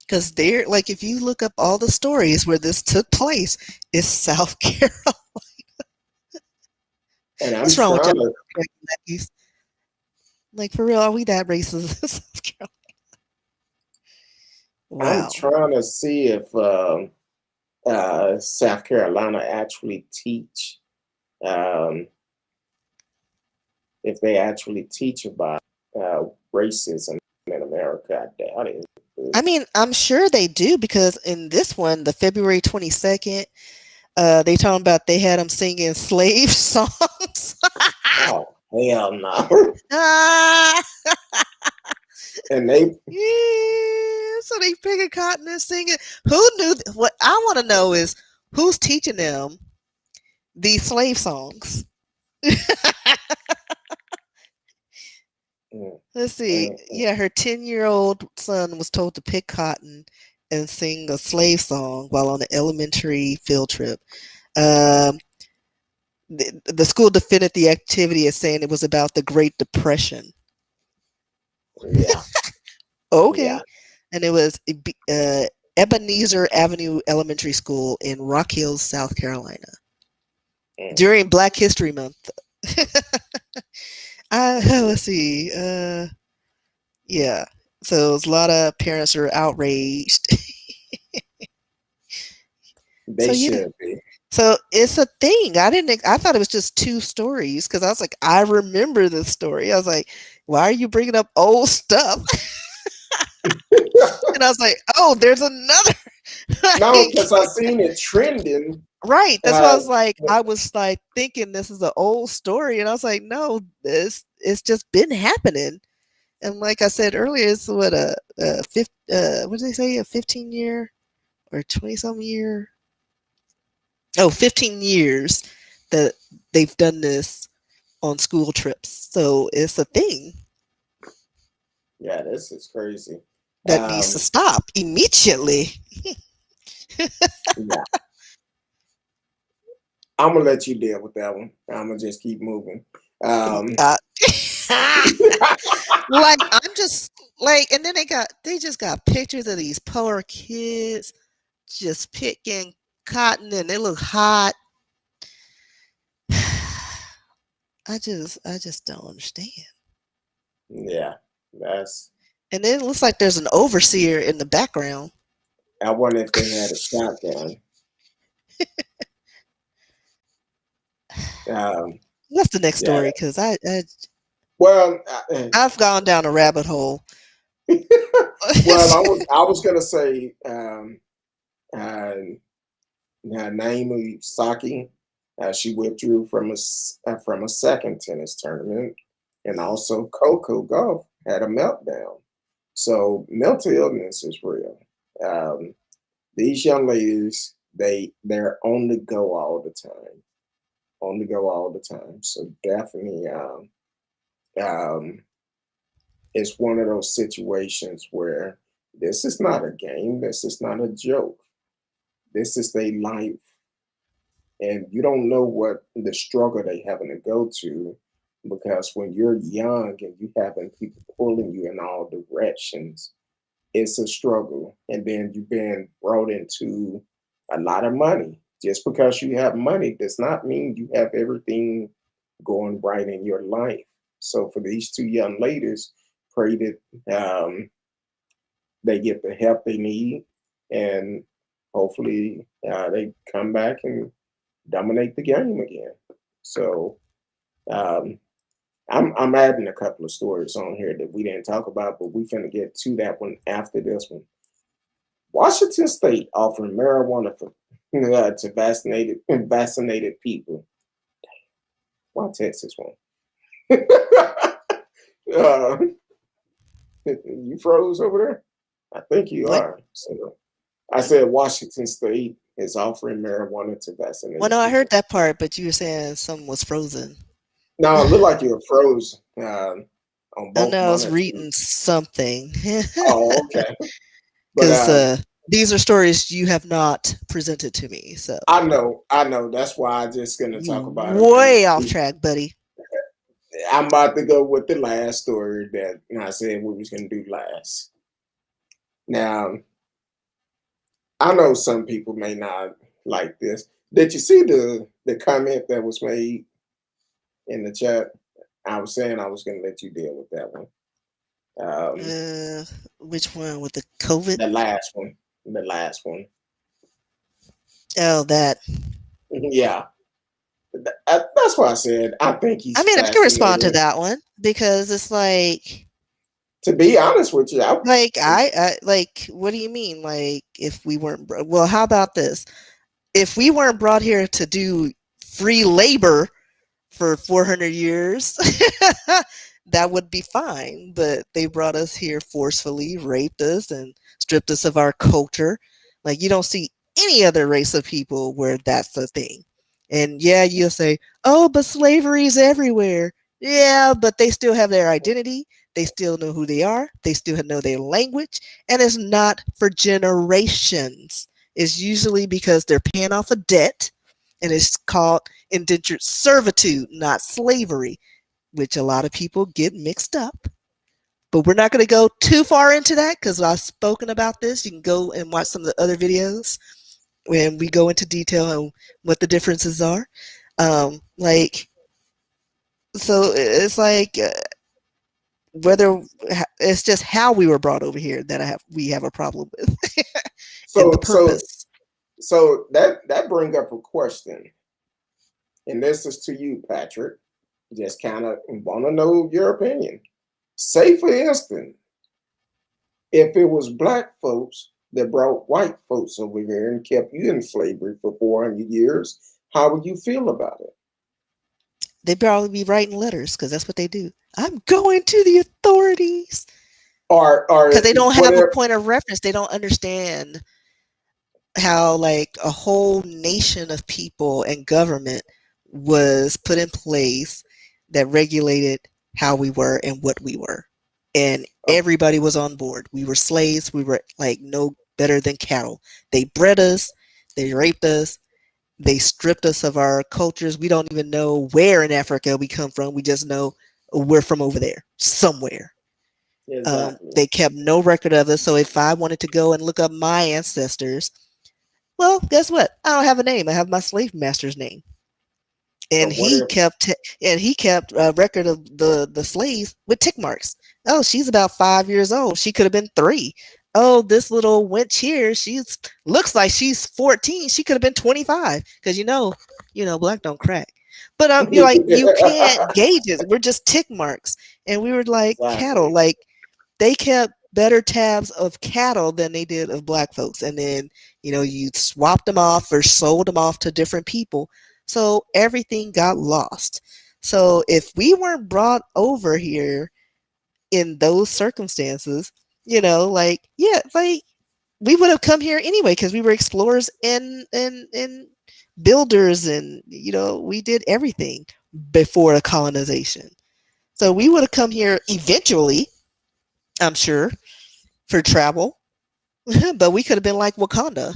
[SPEAKER 2] Because they're like, if you look up all the stories where this took place, it's South Carolina.
[SPEAKER 3] And I'm
[SPEAKER 2] What's wrong with
[SPEAKER 3] trying to.
[SPEAKER 2] y'all? Like for real, are we that racist in South Carolina?
[SPEAKER 3] I'm
[SPEAKER 2] Wow.
[SPEAKER 3] trying to see if South Carolina actually teach, um, if they actually teach about uh, racism in America. I doubt it.
[SPEAKER 2] I mean, I'm sure they do because in this one, the February 22nd, they talking about they had them singing slave songs.
[SPEAKER 3] Oh, hell no.
[SPEAKER 2] Ah,
[SPEAKER 3] And they,
[SPEAKER 2] yeah, so they picking cotton and singing. Who knew? What I want to know is who's teaching them these slave songs.
[SPEAKER 3] mm,
[SPEAKER 2] Let's see.
[SPEAKER 3] mm, mm,
[SPEAKER 2] Yeah, her 10-year-old son was told to pick cotton and sing a slave song while on an elementary field trip. Um, the school defended the activity as saying it was about the Great Depression.
[SPEAKER 3] yeah,
[SPEAKER 2] Okay.
[SPEAKER 3] yeah.
[SPEAKER 2] And it was Ebenezer Avenue Elementary School in Rock Hill, South Carolina
[SPEAKER 3] Mm.
[SPEAKER 2] during Black History Month. Let's see. Yeah. So a lot of parents are outraged. So
[SPEAKER 3] They
[SPEAKER 2] yeah.
[SPEAKER 3] should be.
[SPEAKER 2] So it's a thing. I thought it was just two stories because I was like, I remember this story. I was like, why are you bringing up old stuff? And I was like, oh, there's another.
[SPEAKER 3] No,
[SPEAKER 2] Like,
[SPEAKER 3] because I seen it trending.
[SPEAKER 2] right. That's why
[SPEAKER 3] Uh,
[SPEAKER 2] I was like thinking this is an old story. And I was like, no, this it's just been happening. And like I said earlier, it's what what did they say? A 15-year or 20 some year? Oh, 15 years that they've done this on school trips. So it's a thing
[SPEAKER 3] yeah, this is crazy.
[SPEAKER 2] that needs to
[SPEAKER 3] Um,
[SPEAKER 2] stop immediately.
[SPEAKER 3] yeah, I'm gonna let you deal with that one. I'm gonna just keep moving. Um,
[SPEAKER 2] Uh, like I'm just like, and then they just got pictures of these poor kids just picking cotton, and they look hot. I just don't understand.
[SPEAKER 3] yeah, that's.
[SPEAKER 2] And then it looks like there's an overseer in the background.
[SPEAKER 3] I wonder if they had a shotgun. Um,
[SPEAKER 2] What's the next
[SPEAKER 3] yeah.
[SPEAKER 2] story? Because
[SPEAKER 3] Well,
[SPEAKER 2] I've gone down a rabbit hole.
[SPEAKER 3] well, I was gonna say uh, Naomi Saki. She withdrew from a second tennis tournament, and
[SPEAKER 2] Mm.
[SPEAKER 3] also Coco Golf had a meltdown. So mental illness is real. Um, these young ladies, they're on the go all the time, on the go all the time. So definitely, um, it's one of those situations where this is not a game, this is not a joke, this is their life, and you don't know what the struggle they having to go to, because when you're young and you having people pulling you in all directions, it's a struggle. And then you've been brought into a lot of money. Just because you have money does not mean you have everything going right in your life. So for these two young ladies, pray that they get the help they need, and hopefully they come back and dominate the game again. So um, I'm adding a couple of stories on here that we didn't talk about, but we finna get to that one after this one. Washington State offering marijuana for to vaccinated people. Why Texas one? uh, you froze over there? I think you
[SPEAKER 2] What?
[SPEAKER 3] are. So I said Washington State is offering marijuana to
[SPEAKER 2] Well,
[SPEAKER 3] vaccinated
[SPEAKER 2] no, I heard
[SPEAKER 3] people.
[SPEAKER 2] that part, but you were saying something was frozen.
[SPEAKER 3] No, it looked like you were froze on
[SPEAKER 2] I
[SPEAKER 3] both
[SPEAKER 2] know I was
[SPEAKER 3] monitors.
[SPEAKER 2] reading something
[SPEAKER 3] Oh, okay. But
[SPEAKER 2] because these are stories you have not presented to me. So
[SPEAKER 3] I know. That's why I'm just gonna
[SPEAKER 2] you
[SPEAKER 3] talk about them.
[SPEAKER 2] way off track, buddy.
[SPEAKER 3] I'm about to go with the last story that I said we was gonna do last. Now, I know some people may not like this. Did you see the comment that was made in the chat? I was saying I was gonna let you deal with that one. Um,
[SPEAKER 2] Uh, which one with the COVID?
[SPEAKER 3] the last one. The last one.
[SPEAKER 2] Oh, that.
[SPEAKER 3] Yeah, that's why I said I think
[SPEAKER 2] I
[SPEAKER 3] he's
[SPEAKER 2] mean, I can respond to
[SPEAKER 3] fascinating.
[SPEAKER 2] that one because it's
[SPEAKER 3] To be honest with you,
[SPEAKER 2] like, what do you mean? Like, if we weren't, well, how about this? If we weren't brought here to do free labor for 400 years, that would be fine. But they brought us here forcefully, raped us, and stripped us of our culture. Like, you don't see any other race of people where that's the thing. And yeah, you'll say, oh, but slavery's everywhere. Yeah, but they still have their identity. They still know who they are. They still know their language. And it's not for generations. It's usually because they're paying off a debt, and it's called indentured servitude, not slavery, which a lot of people get mixed up. But we're not going to go too far into that because I've spoken about this. You can go and watch some of the other videos when we go into detail on what the differences are. Like, so it's like whether it's just how we were brought over here that we have a problem with, and the
[SPEAKER 3] so so
[SPEAKER 2] purpose.
[SPEAKER 3] so that bring up a question, and this is to you, Patrick. Just kind of want to know your opinion. Say, for instance, if it was black folks that brought white folks over here and kept you in slavery for 400 years, how would you feel about it?
[SPEAKER 2] They'd probably be writing letters because that's what they do. I'm going to the authorities because
[SPEAKER 3] Or
[SPEAKER 2] they don't have a
[SPEAKER 3] whatever.
[SPEAKER 2] point of reference. They don't understand how like a whole nation of people and government was put in place that regulated how we were and what we were, and everybody was on board. We were slaves. We were like no better than cattle. They bred us, they raped us, they stripped us of our cultures. We don't even know where in Africa we come from. We just know we're from over there somewhere.
[SPEAKER 3] Exactly.
[SPEAKER 2] They kept no record of us, so if I wanted to go and look up my ancestors, well, guess what? I don't have a name. I have my slave master's name, and
[SPEAKER 3] But what
[SPEAKER 2] he
[SPEAKER 3] if
[SPEAKER 2] kept a record of the slaves with tick marks. Oh, she's about 5 years old. She could have been 3. Oh, this little wench here, she's looks like she's 14. She could have been 25 because black don't crack. But you're like you can't gauge it. We're just tick marks, and we were like cattle.
[SPEAKER 3] exactly?
[SPEAKER 2] Like they kept better tabs of cattle than they did of black folks. And then, you swapped them off or sold them off to different people. So everything got lost. So if we weren't brought over here in those circumstances, like we would have come here anyway because we were explorers and builders, and we did everything before the colonization. So we would have come here eventually, I'm sure, for travel, but we could have been like Wakanda.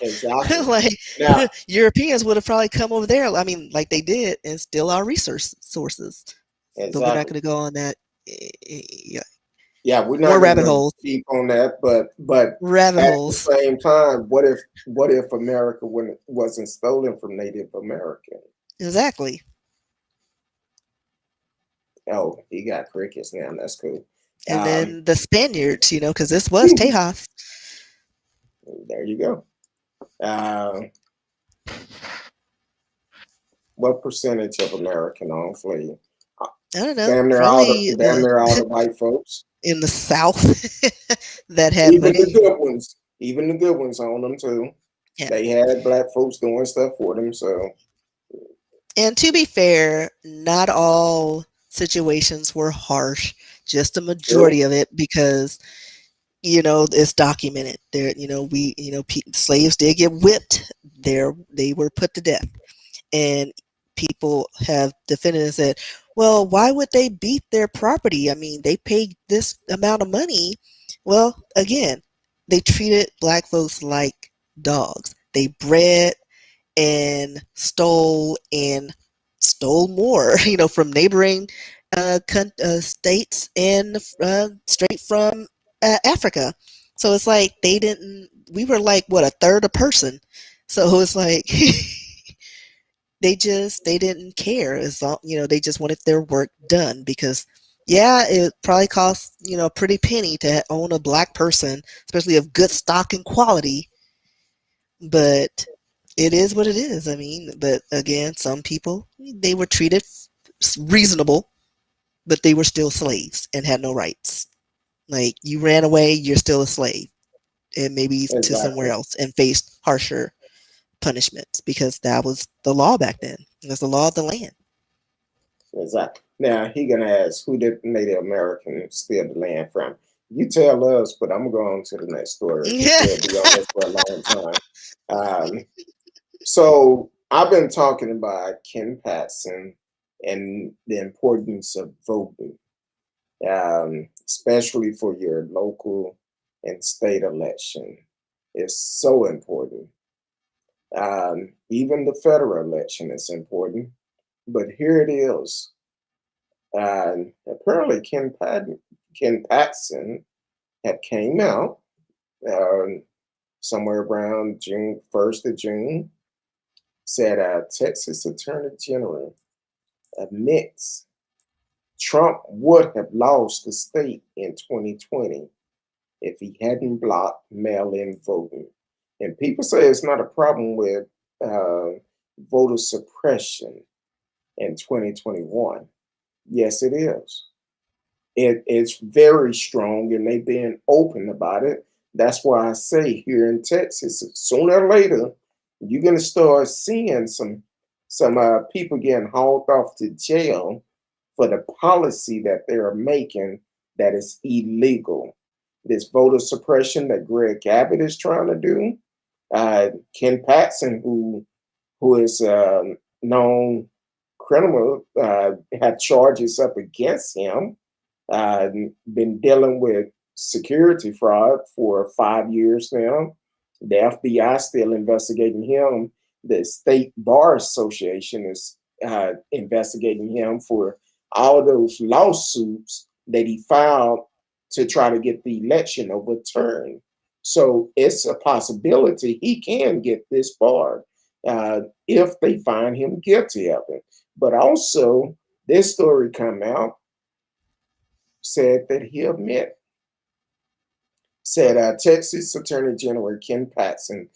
[SPEAKER 3] Exactly.
[SPEAKER 2] Like
[SPEAKER 3] Now,
[SPEAKER 2] Europeans would have probably come over there. I mean, like they did, and steal our resource sources. But we're not
[SPEAKER 3] exactly.
[SPEAKER 2] going to go on that. Yeah,
[SPEAKER 3] Yeah, we're not
[SPEAKER 2] more
[SPEAKER 3] gonna
[SPEAKER 2] rabbit
[SPEAKER 3] go
[SPEAKER 2] holes.
[SPEAKER 3] deep on that, but
[SPEAKER 2] Rabbit
[SPEAKER 3] at the
[SPEAKER 2] holes.
[SPEAKER 3] same time, what if America wasn't stolen from Native Americans?
[SPEAKER 2] Exactly.
[SPEAKER 3] Oh, he got crickets now. That's cool.
[SPEAKER 2] And
[SPEAKER 3] Um,
[SPEAKER 2] then the Spaniards, because this was Tejas.
[SPEAKER 3] there you go. Um, what percentage of American owned slave?
[SPEAKER 2] I don't know.
[SPEAKER 3] Damn near all
[SPEAKER 2] Probably
[SPEAKER 3] the damn near all the white folks.
[SPEAKER 2] in the South that had
[SPEAKER 3] Even the
[SPEAKER 2] money.
[SPEAKER 3] good ones. Even the good ones own them too.
[SPEAKER 2] Yeah.
[SPEAKER 3] They had black folks doing stuff for them. So
[SPEAKER 2] And to be fair, not all situations were harsh. Just a
[SPEAKER 3] true.
[SPEAKER 2] majority of it, because it's documented. There, slaves did get whipped. They were put to death, and people have defended and said, "Well, why would they beat their property? I mean, they paid this amount of money." Well, again, they treated black folks like dogs. They bred and stole more, from neighboring states and straight from Africa. So it's like they didn't. We were like what, a third a person. So it's like they didn't care as long, they just wanted their work done because. Yeah, it probably costs, a pretty penny to own a black person, especially of good stock and quality. But It is what it is. I mean, but again, some people, they were treated reasonable, but they were still slaves and had no rights. Like, you ran away, you're still a slave, and maybe to somewhere
[SPEAKER 3] Exactly.
[SPEAKER 2] else and faced harsher punishments because that was the law back then. It was the law of the land.
[SPEAKER 3] Exactly. Now he gonna ask who did Native Americans steal the land from? You tell us, but I'm going to the next story because
[SPEAKER 2] Yeah.
[SPEAKER 3] we'll be on this for a long time. Um, so I've been talking about Ken Patson and the importance of voting, especially for your local and state election. It's so important. Even the federal election is important. But here it is. Apparently, Ken Patson had came out um, somewhere around June 1st of June, said Texas Attorney General admits Trump would have lost the state in 2020 if he hadn't blocked mail-in voting. And people say it's not a problem with uh, voter suppression in 2021. Yes, it is. It's very strong, and they've been open about it. That's why I say here in Texas, sooner or later, you're gonna start seeing some people getting hauled off to jail for the policy that they're making that is illegal. This voter suppression that Greg Abbott is trying to do. Ken Patson, who is known criminal, had charges up against him, uh, been dealing with security fraud for 5 years now. The FBI still investigating him. The State Bar Association is investigating him for all those lawsuits that he filed to try to get the election overturned. So it's a possibility he can get this bar if they find him guilty of it. But also, this story come out said that he admit said Texas Attorney General Ken Patson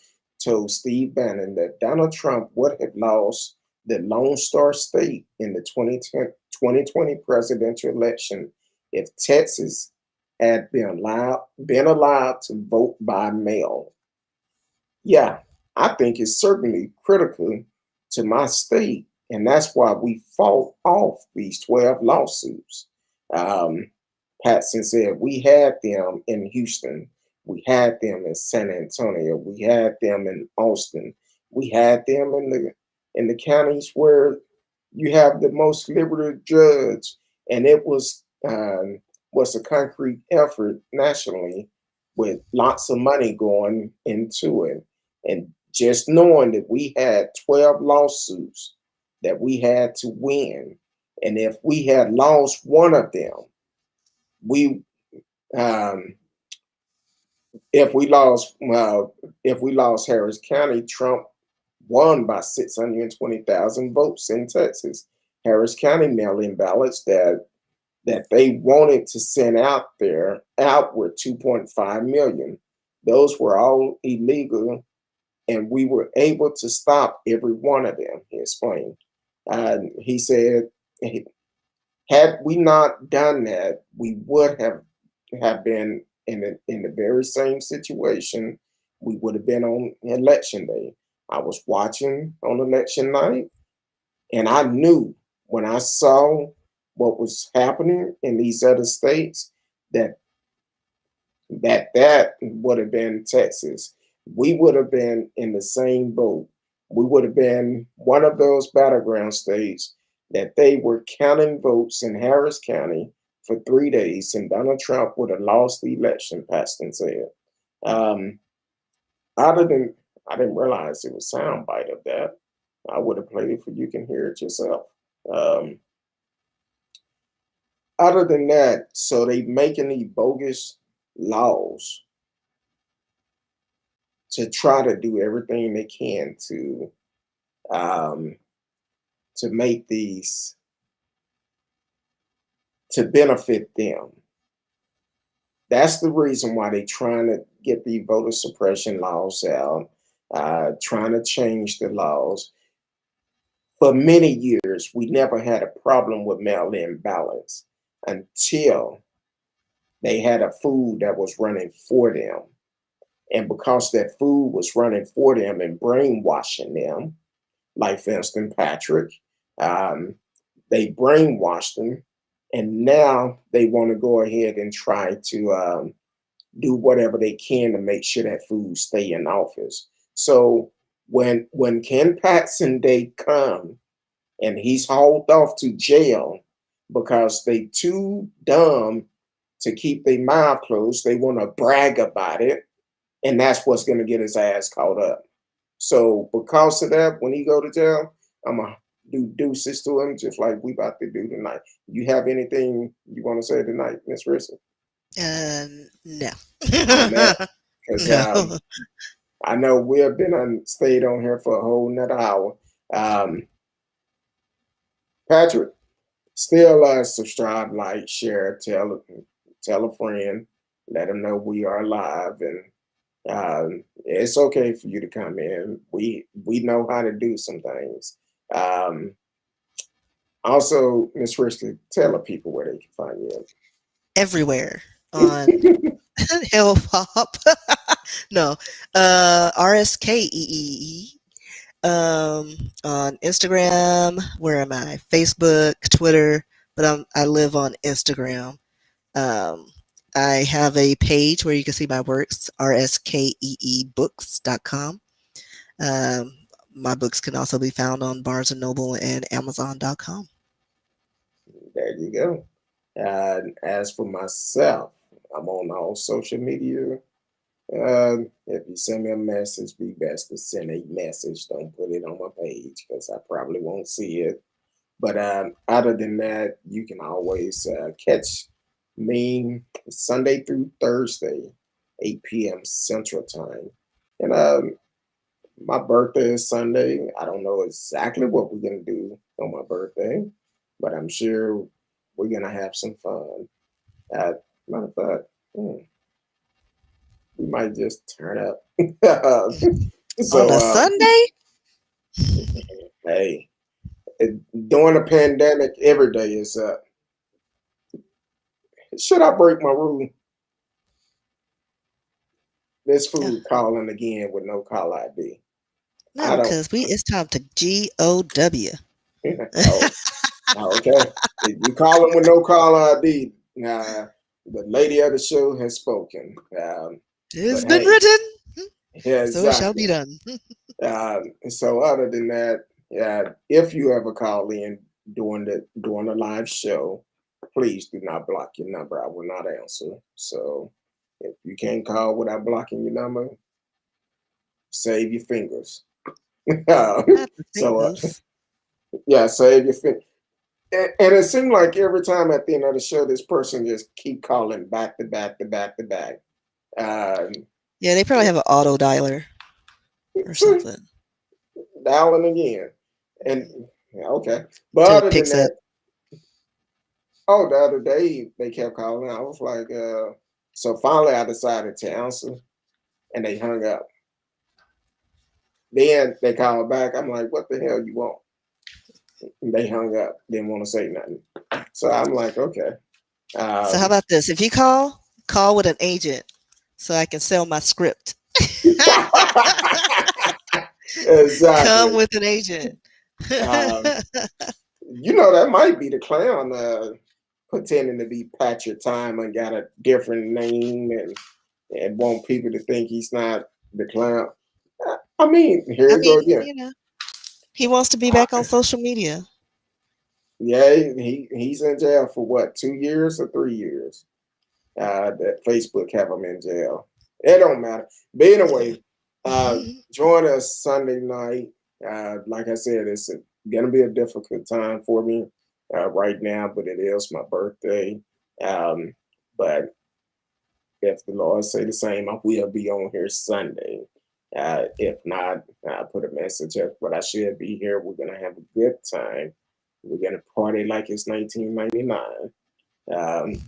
[SPEAKER 3] told Steve Bannon that Donald Trump would have lost the Lone Star State in the 2020 presidential election if Texas had been allowed to vote by mail. Yeah, I think it's certainly critical to my state, and that's why we fought off these 12 lawsuits. Um, Patson said we had them in Houston, we had them in San Antonio, we had them in Austin, we had them in the counties where you have the most liberal judge, and it was a concrete effort nationally with lots of money going into it. And just knowing that we had 12 lawsuits that we had to win, and if we had lost one of them, we um, if we lost Harris County, Trump won by 620,000 votes in Texas. Harris County mail-in ballots that they wanted to send out were 2.5 million. Those were all illegal, and we were able to stop every one of them, he explained. He said, had we not done that, we would have been in the very same situation. We would have been on election day. I was watching on election night, and I knew when I saw what was happening in these other states that that would have been Texas. We would have been in the same boat. We would have been one of those battleground states that they were counting votes in Harris County for 3 days, and Donald Trump would have lost the election, Paxton said. Um, other than I didn't realize it was soundbite of that. I would have played it for you can hear it yourself. Um, other than that, so they making these bogus laws to try to do everything they can um, to make these to benefit them. That's the reason why they're trying to get the voter suppression laws out. trying to change the laws. For many years, we never had a problem with mail-in ballots until they had a food that was running for them. And because that food was running for them and brainwashing them, like for instance, Patrick, um, they brainwashed them, and now they want to go ahead and try to do whatever they can to make sure that food stay in office. So when Ken Paxton Day come and he's hauled off to jail because they too dumb to keep their mouth closed, they want to brag about it, and that's what's going to get his ass caught up. So because of that, when he go to jail, I'm gonna do deuces to him just like we about to do tonight. You have anything you want to say tonight, Miss Rissa?
[SPEAKER 2] No.
[SPEAKER 3] On that, because
[SPEAKER 2] No.
[SPEAKER 3] I know we have been stayed on here for a whole nother hour. Um, Patrick, still subscribe, like, share, tell a friend, let them know we are live, and it's okay for you to come in. We know how to do some things. Um, Also, Miss Risky, tell the people where they can find you.
[SPEAKER 2] Everywhere on hip hop. No. RsKee. On Instagram. Where am I? Facebook, Twitter, but I live on Instagram. Um, I have a page where you can see my works, rskeebooks.com. Um, my books can also be found on Barnes and Noble and Amazon.com.
[SPEAKER 3] There you go. As for myself, I'm on all social media. If you send me a message, be best to send a message. Don't put it on my page because I probably won't see it. But other than that, you can always catch me Sunday through Thursday, 8 p.m. Central Time. And my birthday is Sunday. I don't know exactly what we're going to do on my birthday, but I'm sure we're going to have some fun. Matter of fact, we might just turn up.
[SPEAKER 2] On
[SPEAKER 3] So,
[SPEAKER 2] a Sunday?
[SPEAKER 3] hey, during the pandemic, every day is should I break my rule? This
[SPEAKER 2] Yeah.
[SPEAKER 3] food calling again with no call ID. I
[SPEAKER 2] No,
[SPEAKER 3] don't.
[SPEAKER 2] because it's time to GOW.
[SPEAKER 3] Oh, okay. If you call them with no call ID, the lady of the show has spoken.
[SPEAKER 2] It has
[SPEAKER 3] But
[SPEAKER 2] been
[SPEAKER 3] hey,
[SPEAKER 2] written,
[SPEAKER 3] yeah,
[SPEAKER 2] so it shall
[SPEAKER 3] exactly.
[SPEAKER 2] be done.
[SPEAKER 3] So other than that, if you ever call in during the live show, please do not block your number. I will not answer. So if you can't call without blocking your number, save your fingers.
[SPEAKER 2] Not the
[SPEAKER 3] So
[SPEAKER 2] fingers.
[SPEAKER 3] yeah, save your fingers. And it seemed like every time at the end of the show, this person just keep calling back to back to back to back. Um,
[SPEAKER 2] Yeah, they probably have an auto dialer or
[SPEAKER 3] so
[SPEAKER 2] something.
[SPEAKER 3] dialing again, and yeah, okay. But
[SPEAKER 2] Till it
[SPEAKER 3] other than
[SPEAKER 2] picks up.
[SPEAKER 3] that, oh, the other day they kept calling. I was like, so finally I decided to answer, and they hung up. Then they called back. I'm like, what the hell you want? And they hung up. Didn't want to say nothing. So I'm like, okay.
[SPEAKER 2] So how
[SPEAKER 3] Um,
[SPEAKER 2] about this? If you call with an agent so I can sell my script. Come
[SPEAKER 3] exactly.
[SPEAKER 2] with an agent.
[SPEAKER 3] Um, that might be the clown pretending to be Patrick Time and got a different name and want people to think he's not the clown. I mean, here
[SPEAKER 2] I
[SPEAKER 3] you go
[SPEAKER 2] mean,
[SPEAKER 3] again.
[SPEAKER 2] he wants to be back on social media.
[SPEAKER 3] Yeah, he's in jail for what, 2 years or 3 years? That Facebook have him in jail. It don't matter. But anyway, join us Sunday night. Like I said, it's gonna be a difficult time for me right now, but it is my birthday. Um, but if the Lord say the same, I will be on here Sunday. If not, I'll put a message up, but I should be here. We're gonna have a good time. We're gonna party like it's 1999.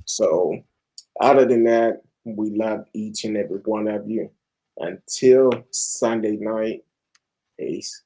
[SPEAKER 3] So other than that, we love each and every one of you. until Sunday night. Peace.